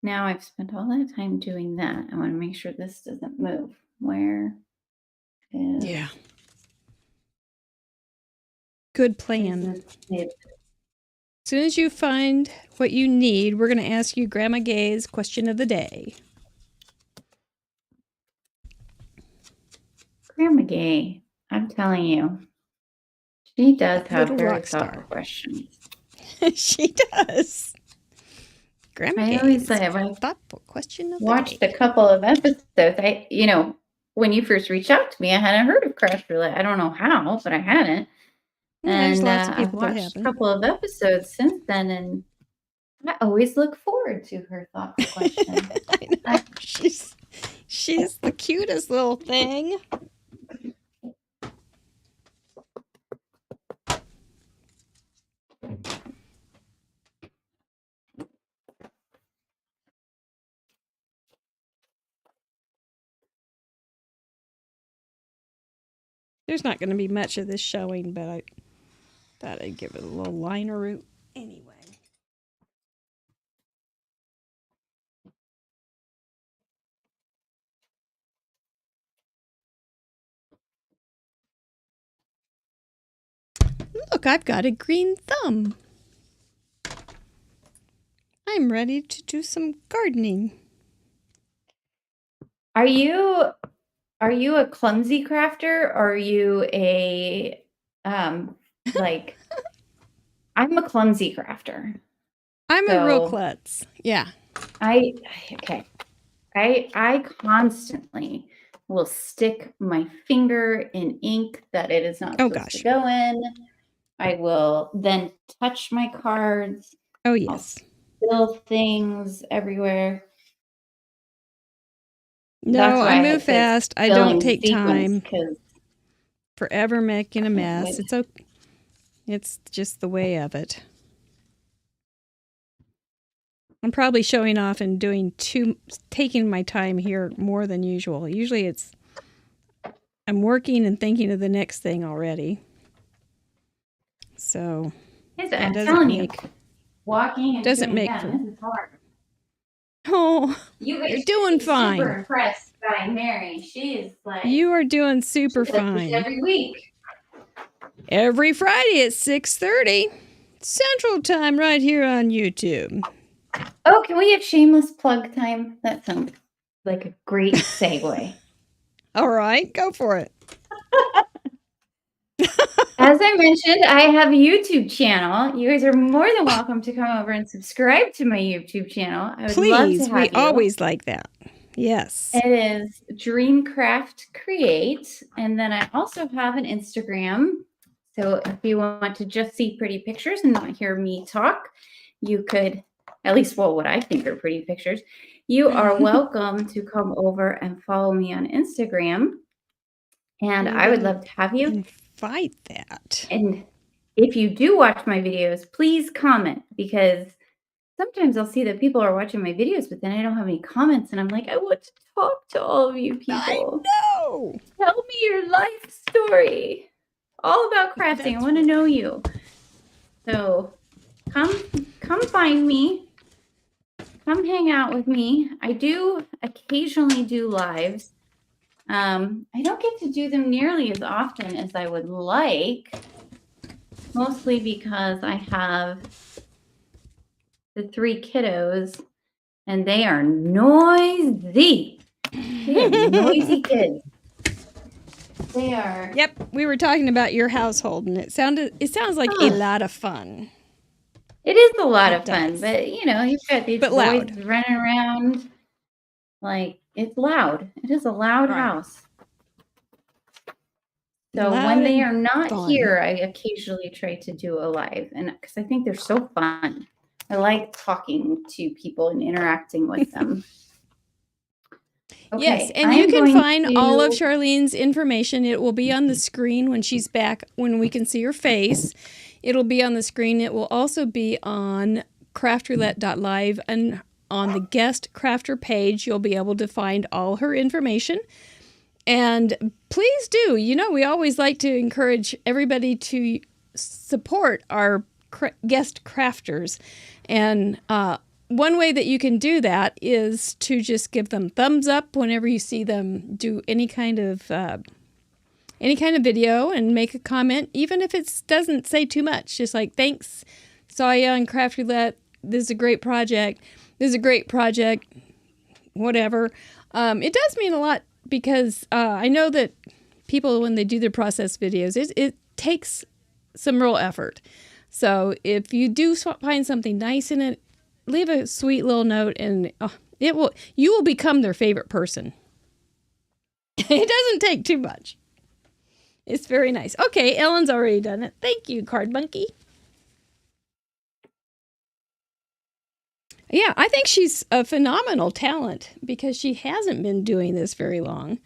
Now I've spent all that time doing that. I want to make sure this doesn't move. Where is... Yeah. Good plan. As soon as you find what you need, we're going to ask you Grandma Gay's question of the day. Grandma Gay, I'm telling you, she does have very thoughtful questions. She does. Grandma Gay. I always say, I've thoughtful question of the watched day. a couple of episodes. When you first reached out to me, I hadn't heard of Craft Roulette. I don't know how, but I hadn't. And I've watched a couple of episodes since then, and I always look forward to her thoughtful question. I know. She's the cutest little thing. There's not going to be much of this showing, but I thought I'd give it a little liner route anyway. look, I've got a green thumb. I'm ready to do some gardening. Are you a clumsy crafter, or are you a like I'm a clumsy crafter. I'm a real klutz. Yeah. I constantly will stick my finger in ink that it is not supposed to go in. I will then touch my cards. Oh, yes. I'll spill things everywhere. No, I move fast. I don't take time. Forever making a mess. It's okay. It's just the way of it. I'm probably showing off and taking my time here more than usual. Usually I'm working and thinking of the next thing already. So I'm telling you, walking and doesn't make this is hard. Oh, you're doing fine. Super impressed by Mary. She is like, you are doing super fine. Every week. Every Friday at 6:30 Central Time right here on YouTube. Oh, can we have shameless plug time? That sounds like a great segue. All right, go for it. As I mentioned, I have a YouTube channel. You guys are more than welcome to come over and subscribe to my YouTube channel. I would love to have we you. Always like that. Yes. It is Dreamcraft Create. And then I also have an Instagram. So if you want to just see pretty pictures and not hear me talk, you could, at least what I think are pretty pictures, you are welcome to come over and follow me on Instagram. And I would love to have you. Invite that. And if you do watch my videos, please comment, because sometimes I'll see that people are watching my videos, but then I don't have any comments. And I'm like, I want to talk to all of you people. I know. Tell me your life story. All about crafting. I want to know you. So come find me. Come hang out with me. I do occasionally do lives. I don't get to do them nearly as often as I would like, mostly because I have the 3 kiddos and they are noisy. They are noisy kids. They are. Yep, we were talking about your household, and it sounds like a lot of fun. It is a lot of fun, but you've got these boys running around. Like, it's loud. It is a loud house. So when they are not here, I occasionally try to do a live, and because I think they're so fun. I like talking to people and interacting with them. Okay, yes, and you can find all of Charlene's information. It will be on the screen when she's back, when we can see her face. It'll be on the screen. It will also be on craftroulette.live, and on the guest crafter page, you'll be able to find all her information. And please do. We always like to encourage everybody to support our guest crafters. And one way that you can do that is to just give them thumbs up whenever you see them do any kind of video, and make a comment, even if it doesn't say too much. Just like, thanks, saw you on Craft Roulette. This is a great project. Whatever. It does mean a lot, because I know that people, when they do their process videos, it takes some real effort. So if you do find something nice in it, leave a sweet little note, and you will become their favorite person. It doesn't take too much. It's very nice. Okay, Ellen's already done it. Thank you, Card Monkey. Yeah, I think she's a phenomenal talent, because she hasn't been doing this very long.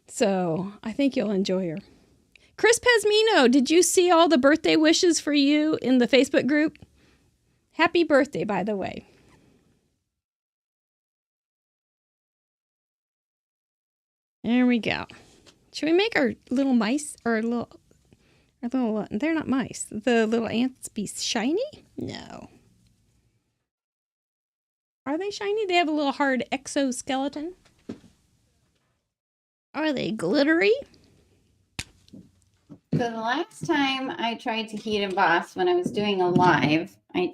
So I think you'll enjoy her. Chris Pesmino, did you see all the birthday wishes for you in the Facebook group? Happy birthday, by the way. There we go. Should we make our little mice, or they're not mice, the little ants be shiny? No. Are they shiny? They have a little hard exoskeleton. Are they glittery? So the last time I tried to heat emboss when I was doing a live, I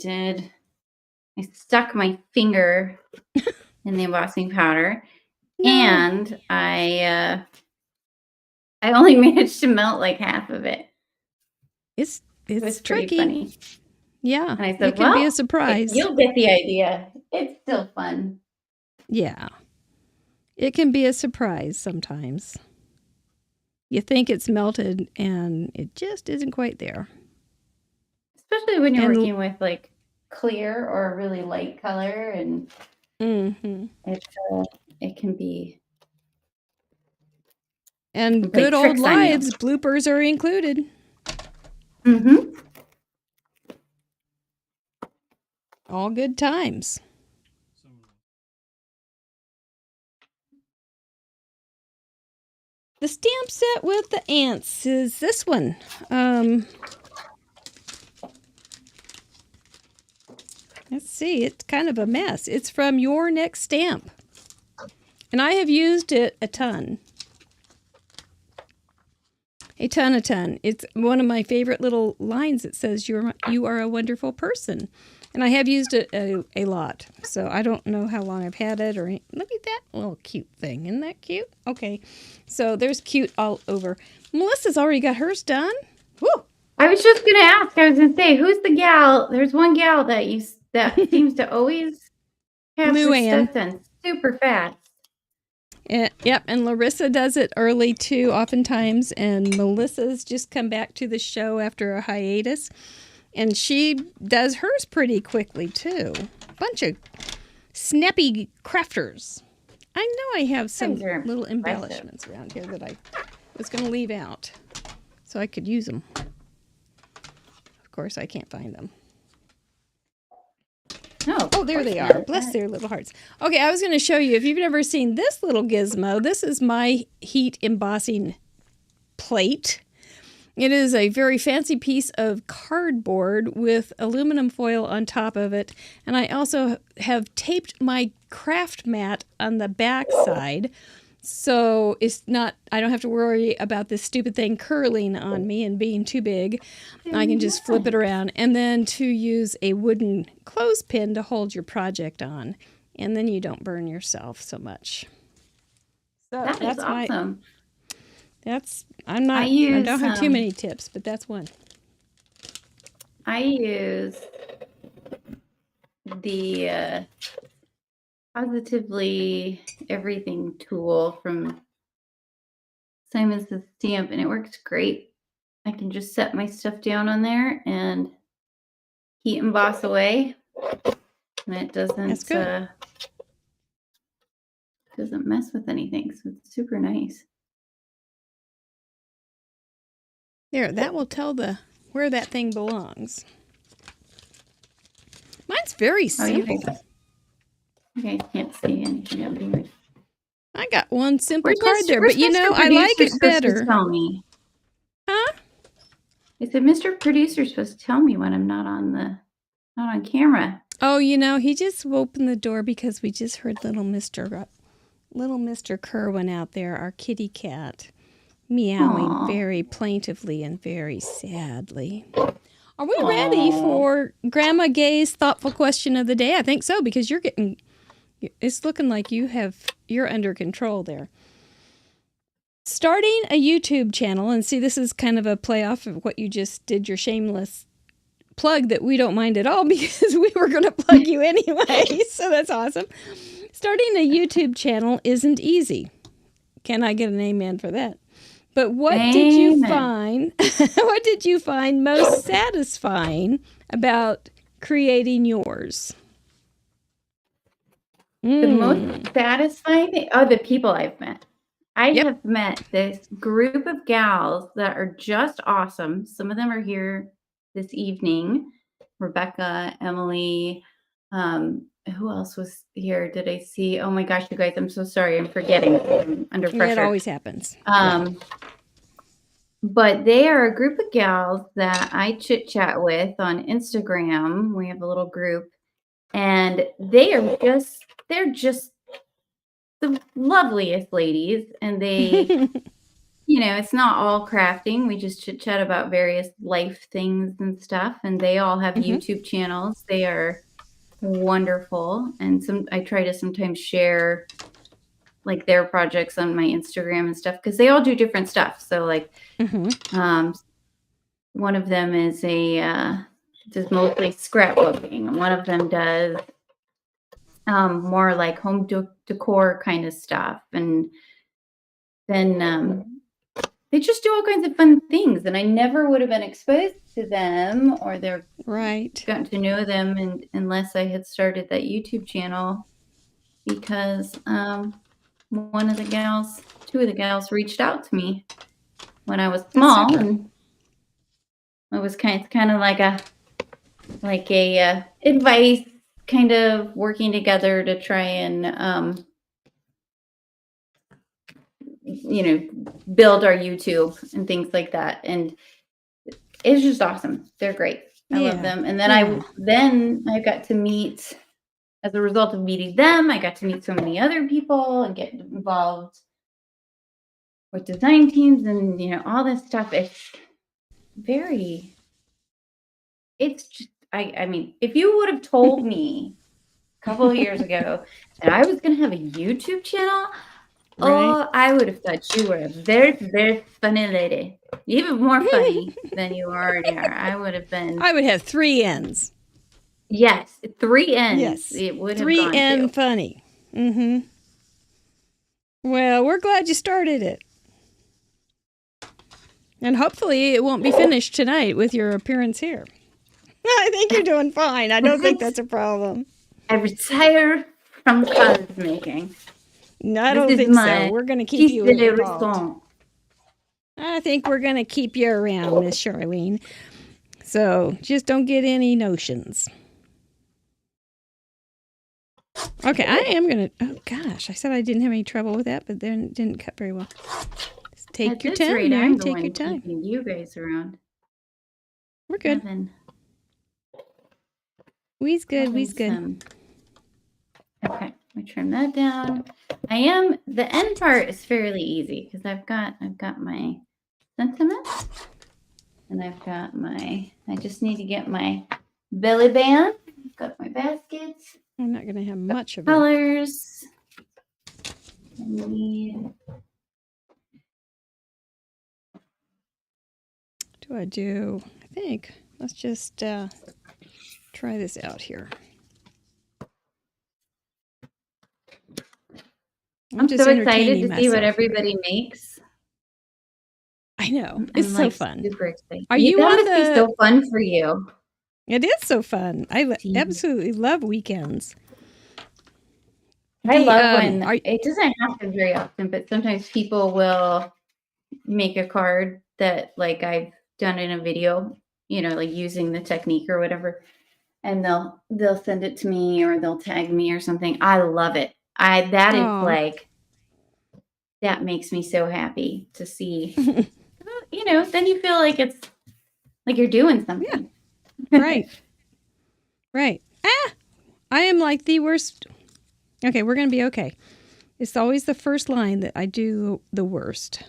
stuck my finger in the embossing powder, and I only managed to melt like half of it. It's It was tricky. pretty funny. Yeah, And I said, it can be a surprise. You'll get the idea. It's still fun. Yeah. It can be a surprise sometimes. You think it's melted and it just isn't quite there. Especially when you're working with like clear or a really light color, and it can be. And good old lives, bloopers are included. Mm-hmm. All good times. The stamp set with the ants is this one. Let's see, it's kind of a mess. It's from Your Next Stamp. And I have used it a ton. A ton. It's one of my favorite little lines that says, you are a wonderful person. And I have used it a lot. So I don't know how long I've had it. Look at that little cute thing. Isn't that cute? Okay. So there's cute all over. Melissa's already got hers done. Woo! I was just going to ask. I was going to say, who's the gal? There's one gal that seems to always have her stuff done super fast. Yep, and Larissa does it early too, oftentimes. And Melissa's just come back to the show after a hiatus. And she does hers pretty quickly, too. Bunch of snappy crafters. I know I have some little embellishments around here that I was going to leave out so I could use them. Of course, I can't find them. Oh, there they are. Bless their little hearts. Okay, I was going to show you, if you've never seen this little gizmo, this is my heat embossing plate. It is a very fancy piece of cardboard with aluminum foil on top of it. And I also have taped my craft mat on the back side. So I don't have to worry about this stupid thing curling on me and being too big. I can just flip it around. And then to use a wooden clothespin to hold your project on. And then you don't burn yourself so much. So that's awesome. I don't have too many tips, but that's one. I use the Positively Everything tool from Simon's the Stamp, and it works great. I can just set my stuff down on there and heat emboss away, and it doesn't mess with anything. So it's super nice. There, that will tell where that thing belongs. Mine's very simple. Okay, I can't see anything I'm doing. I got one simple card there, but I like it better. Tell me. Huh? I said, Mr. Producer's supposed to tell me when I'm not on camera. Oh, he just opened the door because we just heard little Mr. Kerwin out there, our kitty cat, meowing very plaintively and very sadly. Are we ready for Grandma Gay's thoughtful question of the day? I think so, because it's looking like you're under control there. Starting a YouTube channel, and see, this is kind of a play off of what you just did, your shameless plug that we don't mind at all because we were going to plug you anyway, so that's awesome. Starting a YouTube channel isn't easy. Can I get an amen for that? But what did you find? What did you find most satisfying about creating yours? The most satisfying thing? Oh, the people I've met. I have met this group of gals that are just awesome. Some of them are here this evening. Rebecca, Emily, who else was here? Did I see? Oh my gosh, you guys, I'm so sorry. I'm forgetting. I'm under pressure. It always happens. But they are a group of gals that I chit chat with on Instagram. We have a little group, and they're just the loveliest ladies, and they it's not all crafting. We just chit chat about various life things and stuff. And they all have YouTube channels. They are wonderful. And I try to sometimes share like their projects on my Instagram and stuff because they all do different stuff. So like one of them is does mostly scrapbooking, and one of them does more like home decor kind of stuff, and then they just do all kinds of fun things. And I never would have been exposed to them or gotten to know them unless I had started that YouTube channel, because two of the gals reached out to me when I was small, and it was kind of like a advice, kind of working together to try and build our YouTube and things like that. And it's just awesome. They're great. I love them. And then I got to meet, as a result of meeting them, I got to meet so many other people and get involved with design teams and, all this stuff. I mean, if you would have told me a couple of years ago that I was going to have a YouTube channel, I would have thought you were a very, very funny lady. Even more funny than you already are. I would have 3 N's. Yes, 3 N's. Yes, it would have 3 gone N to. funny. Well, we're glad you started it. And hopefully it won't be finished tonight with your appearance here. I think you're doing fine. I don't think that's a problem. I retire from cosmaking. No, I don't think so. We're going to keep you involved. I think we're going to keep you around, Miss Charlene. So just don't get any notions. Okay, I am going to... Oh, gosh. I said I didn't have any trouble with that, but then it didn't cut very well. Just take your time, Mary. Take your time. You guys around. We're good. We's good. We's good. Okay, let me trim that down. The end part is fairly easy because I've got my sentiment, and I just need to get my belly band. I've got my baskets. I'm not going to have much of colors. I need. I think. Let's just try this out here. I'm so excited to see what everybody makes. I know. It's so fun. Super excited. That must be so fun for you. It is so fun. I absolutely love weekends. I love when it doesn't happen very often, but sometimes people will make a card that like I've done in a video, like using the technique or whatever, and they'll send it to me or they'll tag me or something. I love it. That is like, that makes me so happy to see, then you feel like it's like you're doing something. Yeah. Right. I am like the worst. Okay, we're going to be okay. It's always the first line that I do the worst.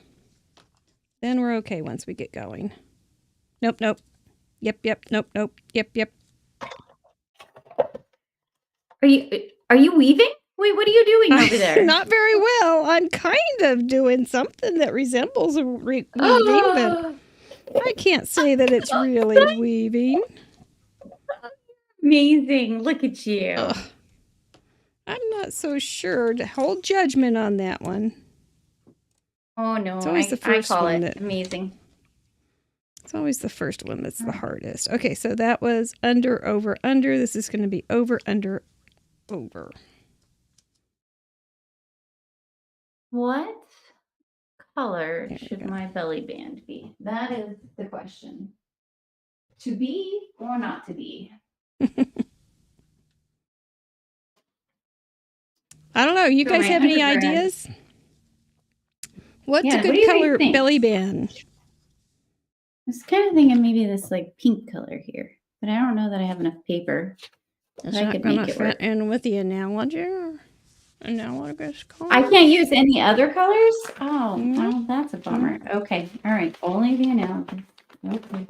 Then we're okay once we get going. Nope. Yep. Nope. Yep. Are you weaving? Wait, what are you doing over there? Not very well. I'm kind of doing something that resembles a weaving, but I can't say that it's really weaving. Amazing. Look at you. I'm not so sure to hold judgment on that one. Oh, no. It's always the first I call one it amazing. It's always the first one that's the hardest. Okay, so that was under, over, under. This is going to be over, under, over. What color should my belly band be? That is the question. To be or not to be? I don't know. You guys have any ideas? What's a good color belly band? I was kind of thinking maybe this like pink color here, but I don't know that I have enough paper. That's not going to fit in with the analogy. Analogous color. I can't use any other colors? Oh, Mhm. well, that's a bummer. Okay. All right. Only the analogous. Okay.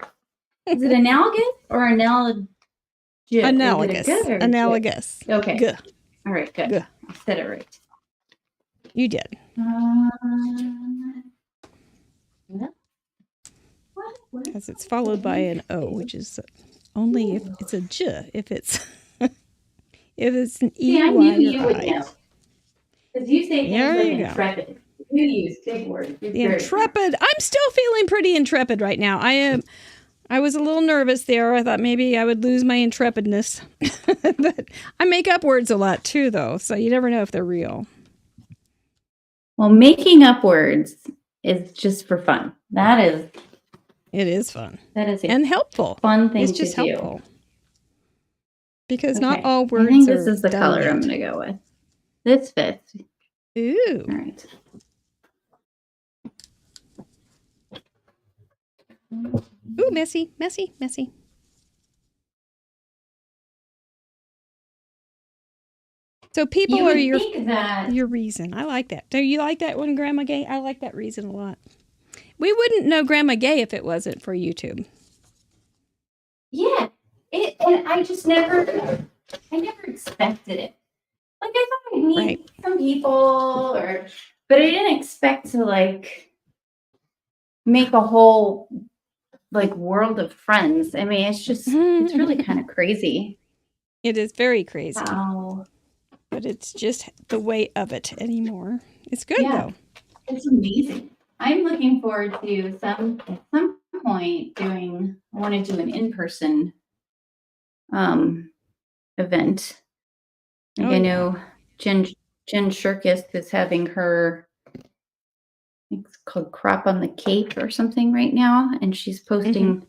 Is it analogous or analogous? Analogous. Is it a good or Analogous. good? Okay. Good. All right. Good. Good. I said it right. You did. What? Because it's followed by an O, which is only if it's a J. If it's an E, See, I Y, knew you or would I. know. Because you say things There like you go. intrepid. You use big words. You're The very smart. intrepid. I'm still feeling pretty intrepid right now. I was a little nervous there. I thought maybe I would lose my intrepidness. But I make up words a lot too, though, so you never know if they're real. Well, making up words is just for fun. It is fun. That is And helpful. fun thing It's just to do. helpful. Because Okay. not all words I think this are is the done color yet. I'm going to go with. This fits. Ooh. All right. Ooh, messy, messy, messy. So people You are would your think that. your reason. I like that. Do you like that one, Grandma Gay? I like that reason a lot. We wouldn't know Grandma Gay if it wasn't for YouTube. Yeah. And I just never expected it. Like I thought I'd meet Right. some people but I didn't expect to like make a whole like world of friends. I mean, it's really kind of crazy. It is very crazy. Wow. But it's just the way of it anymore. It's good though. It's amazing. I'm looking forward to at some point I want to do an in-person event. Like I know Jen Shirkus is having her, it's called Crop on the Cape or something right now, and she's posting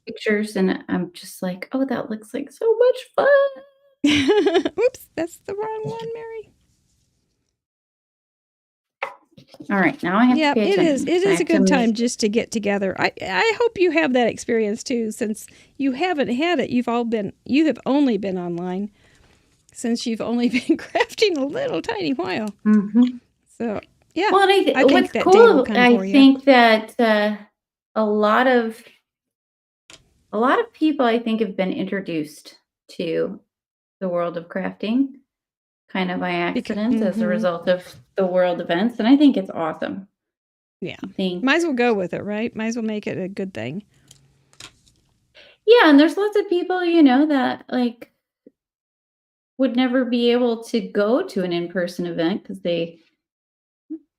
pictures, and I'm just like, oh, that looks like so much fun. Oops, that's the wrong one, Mary. All right, now I have to pay attention. It is a good time just to get together. I hope you have that experience too, since you haven't had it. You have only been online since you've only been crafting a little tiny while. Mm-hmm. So yeah. Well, what's cool, I think that a lot of people, I think, have been introduced to the world of crafting kind of by accident as a result of the world events, and I think it's awesome. Yeah, might as well go with it, right? Might as well make it a good thing. Yeah, and there's lots of people, that like would never be able to go to an in-person event because they,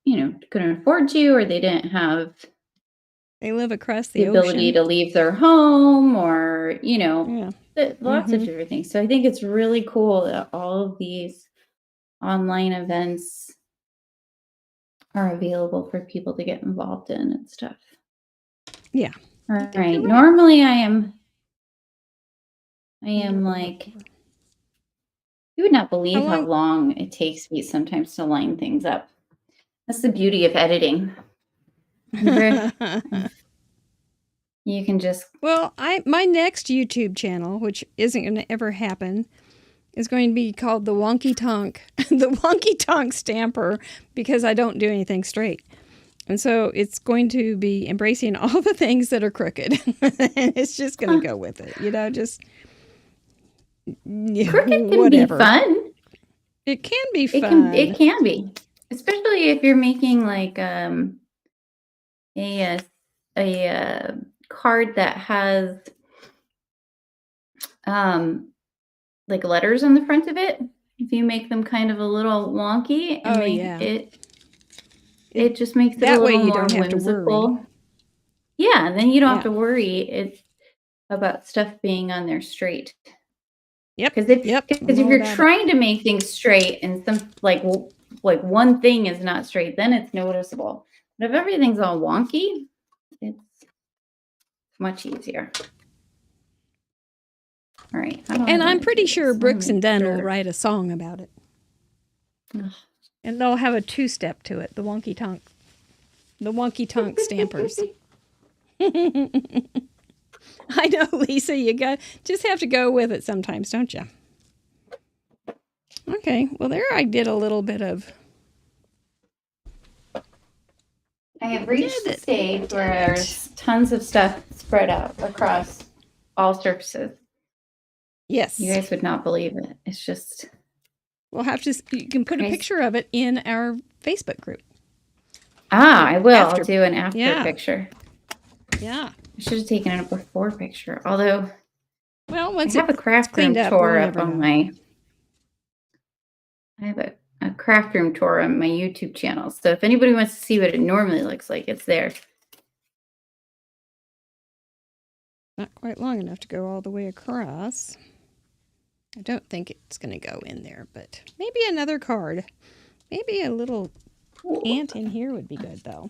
couldn't afford to, or they didn't have. They live across the ability ocean. to leave their home, or lots of different things. So I think it's really cool that all of these online events are available for people to get involved in and stuff. Yeah. All right. Normally I am like, you would not believe how long it takes me sometimes to line things up. That's the beauty of editing. You can just... Well, my next YouTube channel, which isn't going to ever happen, is going to be called the Wonky Tonk, the Wonky Tonk Stamper, because I don't do anything straight. And so it's going to be embracing all the things that are crooked. And it's just going to go with it, just... Crooked can be fun. It can be fun. It can be. Especially if you're making like a card that has like letters on the front of it. If you make them kind of a little wonky, it just makes it a little more whimsical. Yeah, and then you don't have to worry about stuff being on there straight. Yep. Because if you're trying to make things straight and some like one thing is not straight, then it's noticeable. But if everything's all wonky, it's much easier. All right. And I'm pretty sure Brooks and Dunn will write a song about it. And they'll have a two-step to it, the Wonky Tonk Stampers. I know, Lisa, just have to go with it sometimes, don't you? Okay, well there I did a little bit of... I have reached the stage where there's tons of stuff spread out across all surfaces. Yes. You guys would not believe it. It's just... We'll have to... You can put a picture of it in our Facebook group. I will. I'll do an after picture. Yeah. I should have taken a before picture. Although, well, once I have a craft room tour up on my... I have a craft room tour on my YouTube channel. So if anybody wants to see what it normally looks like, it's there. Not quite long enough to go all the way across. I don't think it's going to go in there, but maybe another card. Maybe a little ant in here would be good, though.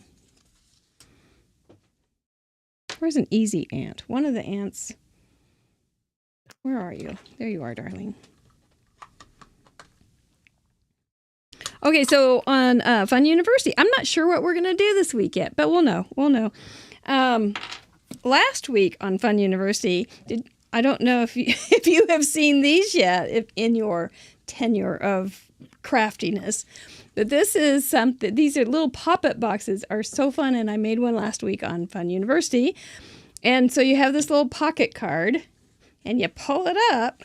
Where's an easy ant? One of the ants. Where are you? There you are, darling. Okay, so on Fun University, I'm not sure what we're going to do this week yet, but we'll know. We'll know. Last week on Fun University, I don't know if you have seen these yet in your tenure of craftiness, but this is something. These are little pop-up boxes, are so fun, and I made one last week on Fun University. And so you have this little pocket card, and you pull it up,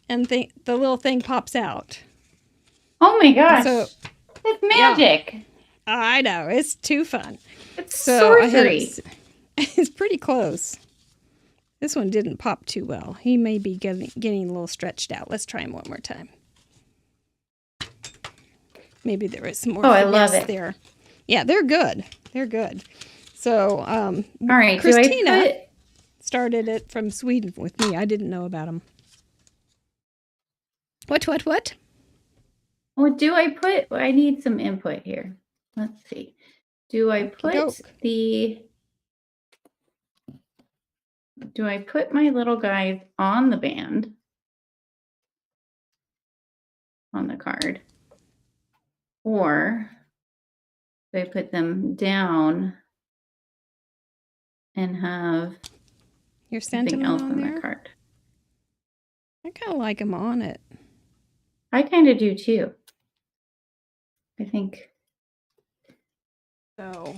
and the little thing pops out. Oh my gosh! So, it's magic. Yeah, I know, it's too fun. It's sorcery. It's pretty close. This one didn't pop too well. He may be getting a little stretched out. Let's try him one more time. Maybe there is some more. Oh, I love it. There. Yeah, they're good. They're good. So, all right, Christina started it from Sweden with me. I didn't know about them. What? Well, do I put... I need some input here. Let's see. Do I put Do I put my little guys on the band? On the card? Or do I put them down and have your something sentiment else on on there? the card? I kind of like them on it. I kind of do too. I think so.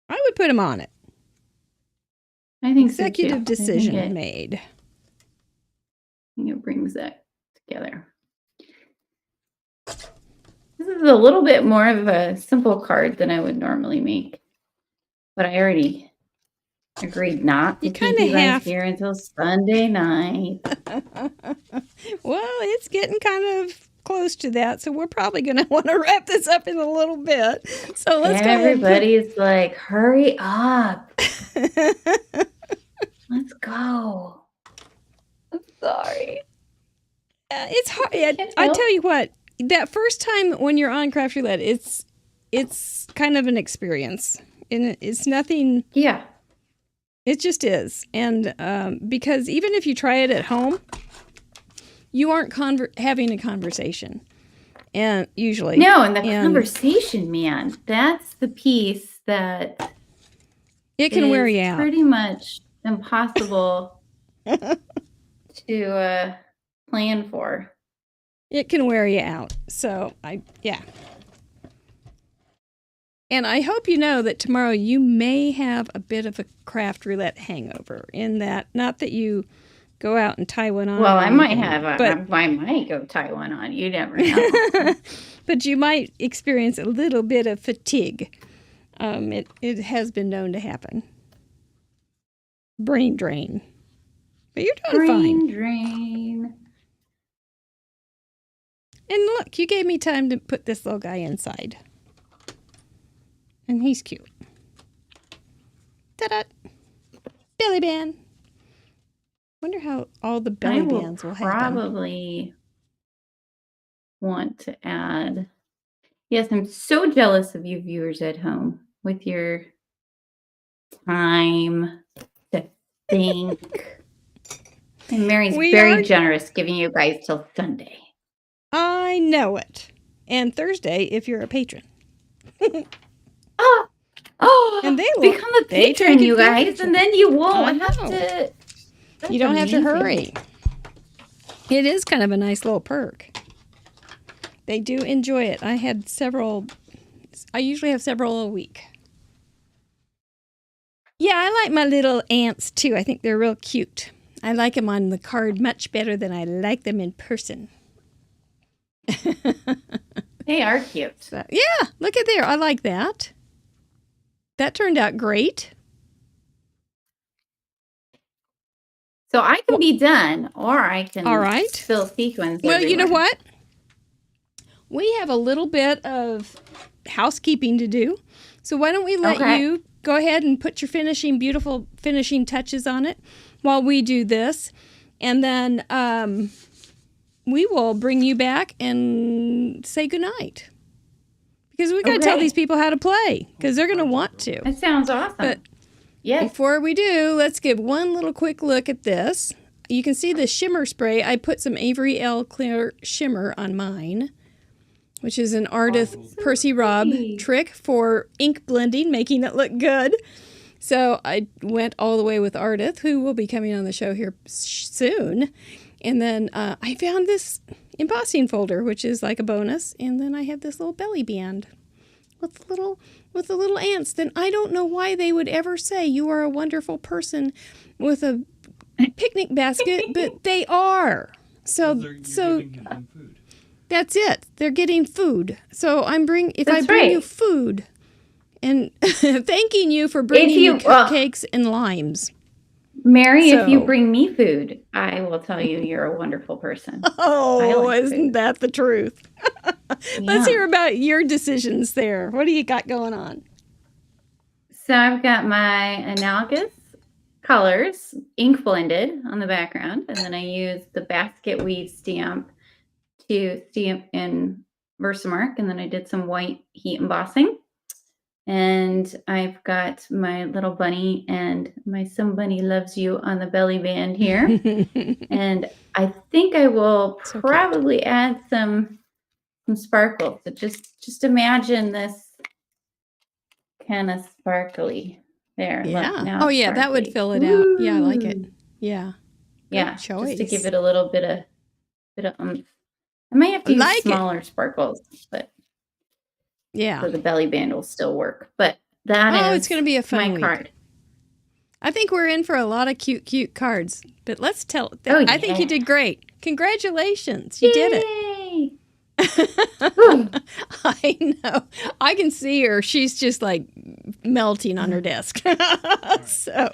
I would put them on it. I think executive so decision made. I think it brings that together. This is a little bit more of a simple card than I would normally make, but I already agreed not to keep you guys here until Sunday night. Well, it's getting kind of close to that, so we're probably going to want to wrap this up in a little bit. So let's go. Everybody's like, hurry up. Let's go. I'm sorry. It's hard. I tell you what, that first time when you're on Craft Roulette, it's kind of an experience. And it's nothing. Yeah. It just is. And because even if you try it at home, you aren't having a conversation. And usually. No, and the conversation, man, that's the piece that it can wear you out. Pretty much impossible to plan for. It can wear you out. So, yeah. And I hope you know that tomorrow you may have a bit of a Craft Roulette hangover in that, not that you go out and tie one on. Well, I might have. I might go tie one on. You never know. But you might experience a little bit of fatigue. It has been known to happen. Brain drain. But you're doing fine. Brain drain. And look, you gave me time to put this little guy inside. And he's cute. Ta-da! Belly band. Wonder how all the belly bands will happen. Probably want to add. Yes, I'm so jealous of you viewers at home with your time to think. And Mary's very generous, giving you guys till Sunday. I know it. And Thursday if you're a patron. And they will become a patron, you guys, and then you won't have to. You don't have to hurry. It is kind of a nice little perk. They do enjoy it. I usually have several a week. Yeah, I like my little ants too. I think they're real cute. I like them on the card much better than I like them in person. They are cute. So, yeah, look at there. I like that. That turned out great. So I can be done, or I can fill sequins. Well, everywhere. you know what? We have a little bit of housekeeping to do. So why don't we let you go ahead and put your beautiful finishing touches on it while we do this. And then we will bring you back and say goodnight. Because we got to tell these people how to play, because they're going to want to. That sounds awesome. But yes. Before we do, let's give one little quick look at this. You can see the shimmer spray. I put some Avery L. Clear Shimmer on mine, which is an Ardith Percy Robb trick for ink blending, making it look good. So I went all the way with Ardith, who will be coming on the show here soon. And then I found this embossing folder, which is like a bonus. And then I have this little belly band with the little ants. Then I don't know why they would ever say you are a wonderful person with a picnic basket, but they are. So food. That's it. They're getting food. So I bring you food, and thanking you for bringing you cupcakes and limes. Mary, if you bring me food, I will tell you you're a wonderful person. Oh, isn't that the truth? Let's hear about your decisions there. What do you got going on? So I've got my analogous colors ink blended on the background, and then I use the basket weave stamp to stamp in Versamark, and then I did some white heat embossing. And I've got my little bunny and my Somebody Loves You on the belly band here. And I think I will probably add some sparkles. So just imagine this kind of sparkly there. Yeah. Look, now that would fill it out. Yeah, I like it. Yeah. Yeah. Just to give it a little bit of I might have to use smaller sparkles, but so the belly band will still work. But it's going to be a fun week. Card. I think we're in for a lot of cute cards. But let's tell. I think you did great. Congratulations. You did it. I know. I can see her. She's just like melting on her desk. So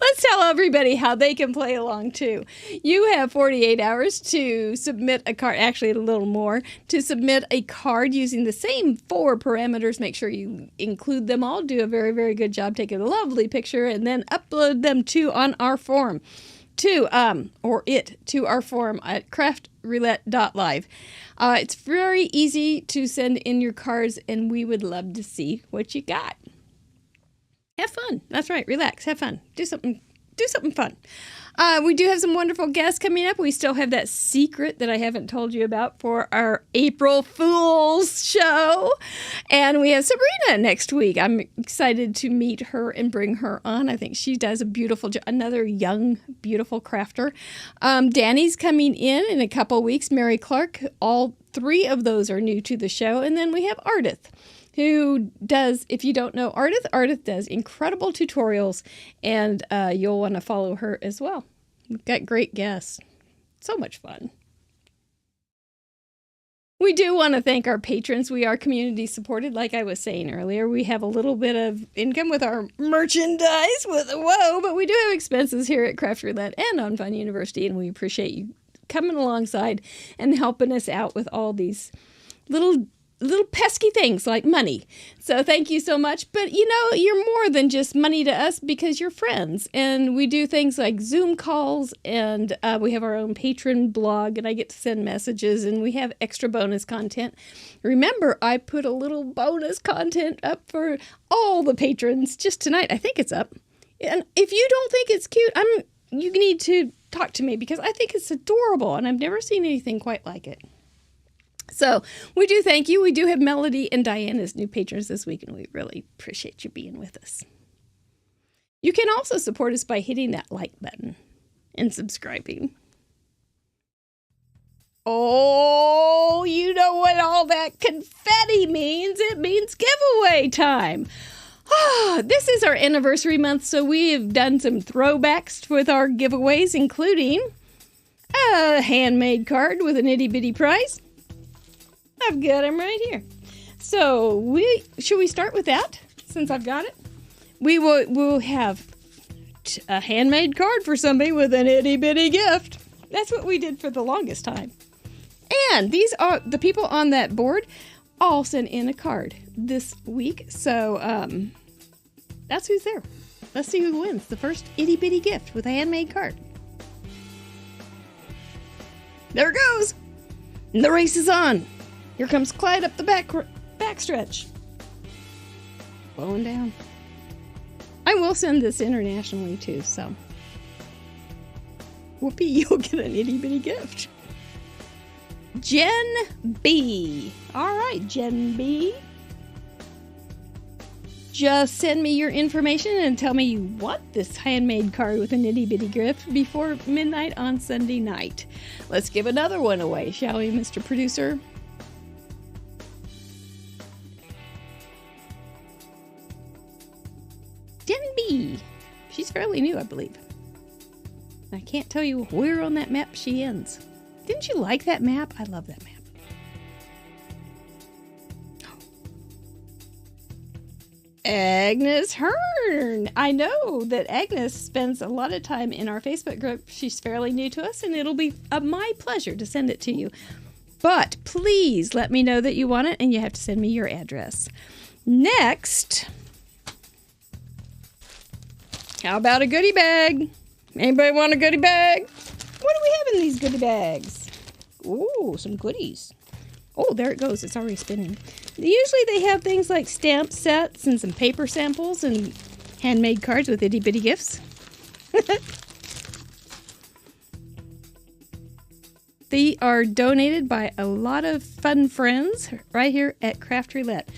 let's tell everybody how they can play along too. You have 48 hours to submit a card, actually a little more, to submit a card using the same 4 parameters. Make sure you include them all. Do a very, very good job. Take a lovely picture and then upload them on our form. To our form at craftroulette.live. It's very easy to send in your cards, and we would love to see what you got. Have fun. That's right. Relax. Have fun. Do something fun. We do have some wonderful guests coming up. We still have that secret that I haven't told you about for our April Fool's show. And we have Sabrina next week. I'm excited to meet her and bring her on. I think she does a beautiful job. Another young, beautiful crafter. Danny's coming in a couple weeks. Mary Clark. All 3 of those are new to the show. And then we have Ardith, who does, if you don't know Ardith does incredible tutorials, and you'll want to follow her as well. We've got great guests. So much fun. We do want to thank our patrons. We are community supported, like I was saying earlier. We have a little bit of income with our merchandise, but we do have expenses here at Craft Roulette and on Fun University, and we appreciate you coming alongside and helping us out with all these little pesky things like money. So thank you so much. But you're more than just money to us because you're friends. And we do things like Zoom calls, and we have our own patron blog, and I get to send messages, and we have extra bonus content. Remember, I put a little bonus content up for all the patrons just tonight. I think it's up. And if you don't think it's cute, you need to talk to me because I think it's adorable, and I've never seen anything quite like it. So we do thank you. We do have Melody and Diane as new patrons this week, and we really appreciate you being with us. You can also support us by hitting that like button and subscribing. Oh, you know what all that confetti means. It means giveaway time. This is our anniversary month, so we have done some throwbacks with our giveaways, including a handmade card with an itty-bitty prize. I've got them right here. So, should we start with that, since I've got it? We'll have a handmade card for somebody with an itty-bitty gift. That's what we did for the longest time. And these are the people on that board all sent in a card this week. So that's who's there. Let's see who wins the first itty-bitty gift with a handmade card. There it goes. And the race is on. Here comes Clyde up the backstretch. Blowing down. I will send this internationally too, so. Whoopee, you'll get an itty-bitty gift. Jen B. All right, Jen B. Just send me your information and tell me you want this handmade card with an itty-bitty gift before midnight on Sunday night. Let's give another one away, shall we, Mr. Producer? Jen B. She's fairly new, I believe. I can't tell you where on that map she ends. Didn't you like that map? I love that map. Agnes Hearn. I know that Agnes spends a lot of time in our Facebook group. She's fairly new to us, and it'll be my pleasure to send it to you. But please let me know that you want it, and you have to send me your address. Next, how about a goodie bag? Anybody want a goodie bag? What do we have in these goodie bags? Ooh, some goodies. Oh, there it goes. It's already spinning. Usually they have things like stamp sets and some paper samples and handmade cards with itty-bitty gifts. They are donated by a lot of fun friends right here at Craft Roulette.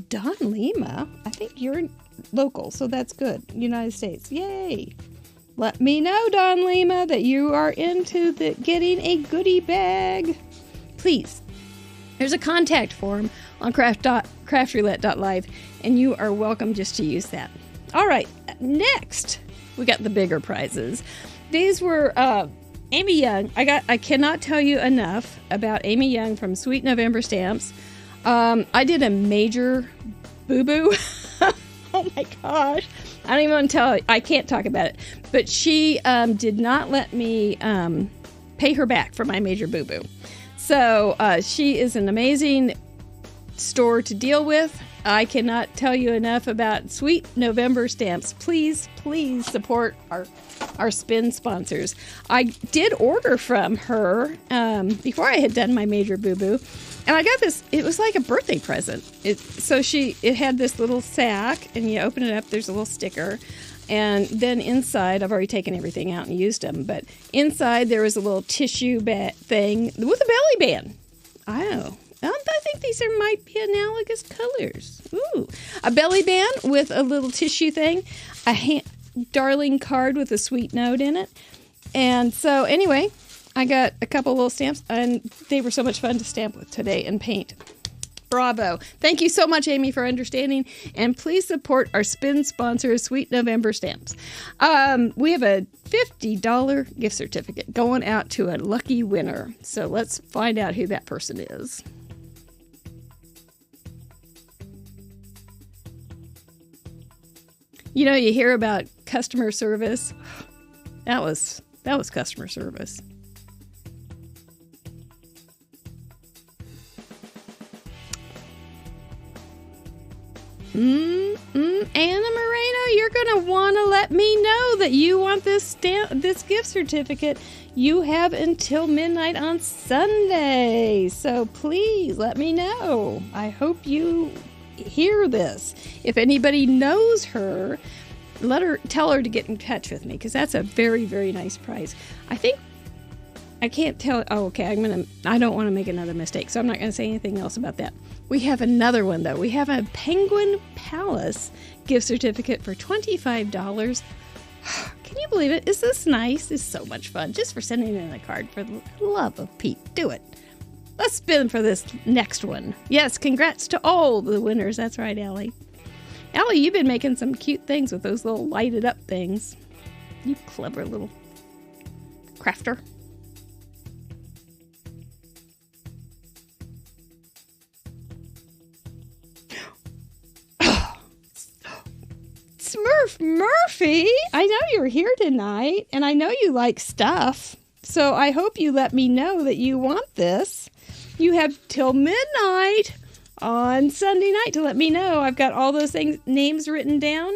Don Lima, I think you're local, so that's good. United States. Yay! Let me know, Don Lima, that you are into getting a goodie bag. Please. There's a contact form on craftroulette.live, and you are welcome just to use that. All right, next, we got the bigger prizes. These were Amy Young. I cannot tell you enough about Amy Young from Sweet November Stamps. I did a major boo-boo. Oh my gosh. I don't even want to tell you. I can't talk about it. But she did not let me pay her back for my major boo-boo. So she is an amazing store to deal with. I cannot tell you enough about Sweet November Stamps. Please, please support our spin sponsors. I did order from her before I had done my major boo-boo. And I got this, it was like a birthday present. It had this little sack, and you open it up, there's a little sticker. And then inside, I've already taken everything out and used them, but inside there was a little tissue thing with a belly band. I think these might be analogous colors. Ooh. A belly band with a little tissue thing, a darling card with a sweet note in it. And so anyway, I got a couple little stamps, and they were so much fun to stamp with today and paint. Bravo. Thank you so much, Amy, for understanding. And please support our spin sponsor, Sweet November Stamps. We have a $50 gift certificate going out to a lucky winner. So let's find out who that person is. You know, you hear about customer service. That was customer service. Anna Moreno, you're going to want to let me know that you want this gift certificate. You have until midnight on Sunday. So please let me know. I hope you hear this. If anybody knows her, tell her to get in touch with me, because that's a very, very nice prize. I can't tell. Oh, okay. I don't want to make another mistake, so I'm not going to say anything else about that. We have another one, though. We have a Penguin Palace gift certificate for $25. Can you believe it? Is this nice? It's so much fun just for sending in a card for the love of Pete. Do it. Let's spin for this next one. Yes, congrats to all the winners. That's right, Allie. Allie, you've been making some cute things with those little lighted up things. You clever little crafter. Smurf Murphy, I know you're here tonight, and I know you like stuff, so I hope you let me know that you want this. You have till midnight on Sunday night to let me know. I've got all those names written down.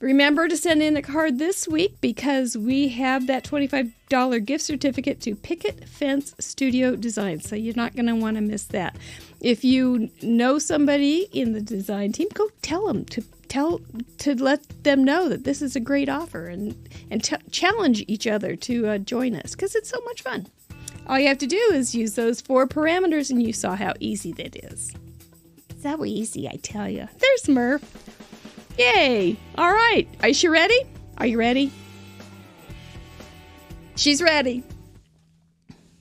Remember to send in a card this week because we have that $25 gift certificate to Picket Fence Studio Design, so you're not going to want to miss that. If you know somebody in the design team, go tell them to let them know that this is a great offer and challenge each other to join us because it's so much fun. All you have to do is use those 4 parameters and you saw how easy that is. So easy, I tell you. There's Murph. Yay! All right. Are you ready? Are you ready? She's ready.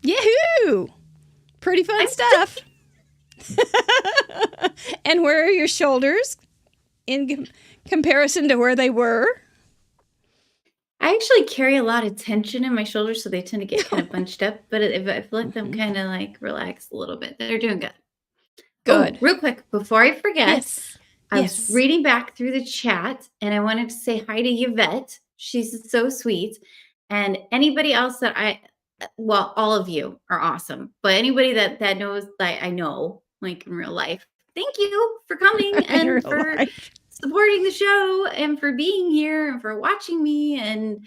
Yahoo! Pretty fun stuff. And where are your shoulders in comparison to where they were? I actually carry a lot of tension in my shoulders, so they tend to get kind of bunched up. But if I've let them kind of like relax a little bit, they're doing good. Good. Oh, real quick, before I forget, Yes. I was reading back through the chat, and I wanted to say hi to Yvette. She's so sweet. And anybody else that all of you are awesome. But anybody that knows, I know, like in real life, thank you for coming and for supporting the show and for being here and for watching me. And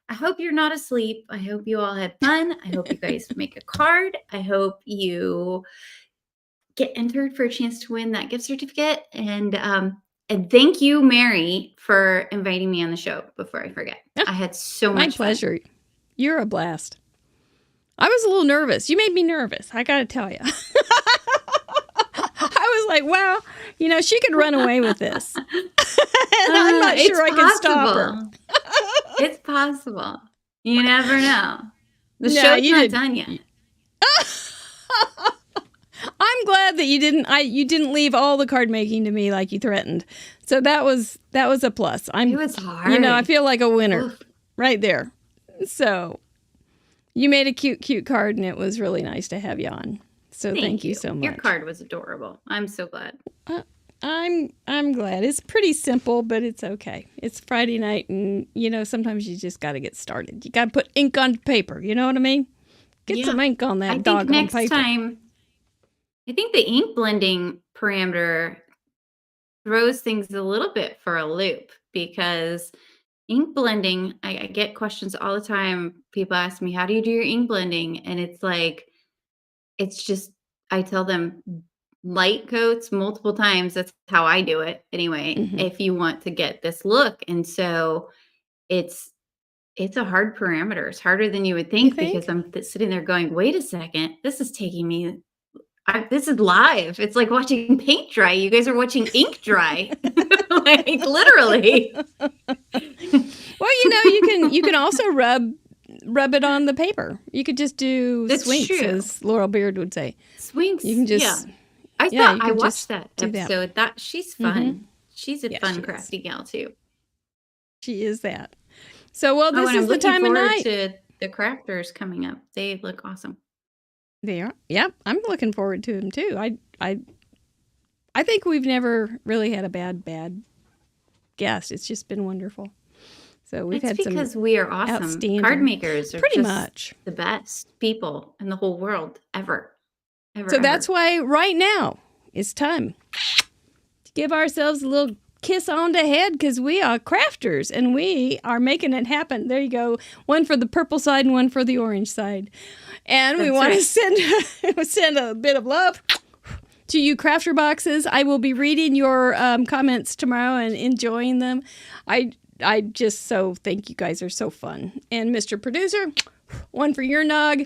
I hope you're not asleep. I hope you all had fun. I hope you guys make a card. I hope you get entered for a chance to win that gift certificate. And thank you, Mary, for inviting me on the show before I forget. I had so much fun. My pleasure. You're a blast. I was a little nervous. You made me nervous. I got to tell you. I was like, wow, she could run away with this. And I'm not sure I can stop her. It's possible. You never know. The show's not done yet. I'm glad that you didn't leave all the card making to me like you threatened. So that was a plus. It was hard. I feel like a winner right there. So you made a cute card, and it was really nice to have you on. So thank you so much. Your card was adorable. I'm so glad. I'm glad. It's pretty simple, but it's okay. It's Friday night, and sometimes you just got to get started. You got to put ink on paper. You know what I mean? Get some ink on that doggone paper. Next time, I think the ink blending parameter throws things a little bit for a loop because ink blending, I get questions all the time. People ask me, how do you do your ink blending? And it's like, it's just, I tell them light coats multiple times. That's how I do it anyway, if you want to get this look. And so it's a hard parameter. It's harder than you would think, because I'm sitting there going, wait a second, this is taking me, this is live. It's like watching paint dry. You guys are watching ink dry. Like literally. Well, you can also rub it on the paper. You could just do swinks, as Laurel Beard would say. Swinks. You can just I watched that episode. That she's fun. She's a fun, crafty gal too. She is that. So this is the time of night. To the crafters coming up. They look awesome. They are. Yep, I'm looking forward to them too. I think we've never really had a bad guest. It's just been wonderful. So we've had some because we are awesome. Card makers are pretty just much the best people in the whole world ever. So that's why right now it's time to give ourselves a little kiss on the head, because we are crafters and we are making it happen. There you go. One for the purple side and one for the orange side. And we want to send a bit of love to you crafter boxes. I will be reading your comments tomorrow and enjoying them. I just so think you guys are so fun. And Mr. Producer, one for your nog.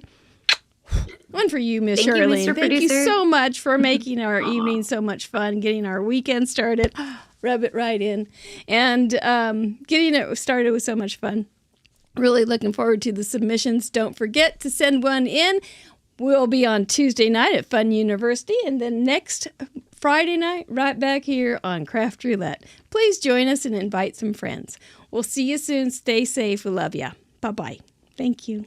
One for you, Miss Charlene. Thank you so much for making our evening so much fun, getting our weekend started. rub it right in. And getting it started was so much fun. Really looking forward to the submissions. Don't forget to send one in. We'll be on Tuesday night at Fun University, and then next Friday night, right back here on Craft Roulette. Please join us and invite some friends. We'll see you soon. Stay safe. We love ya. Bye-bye. Thank you.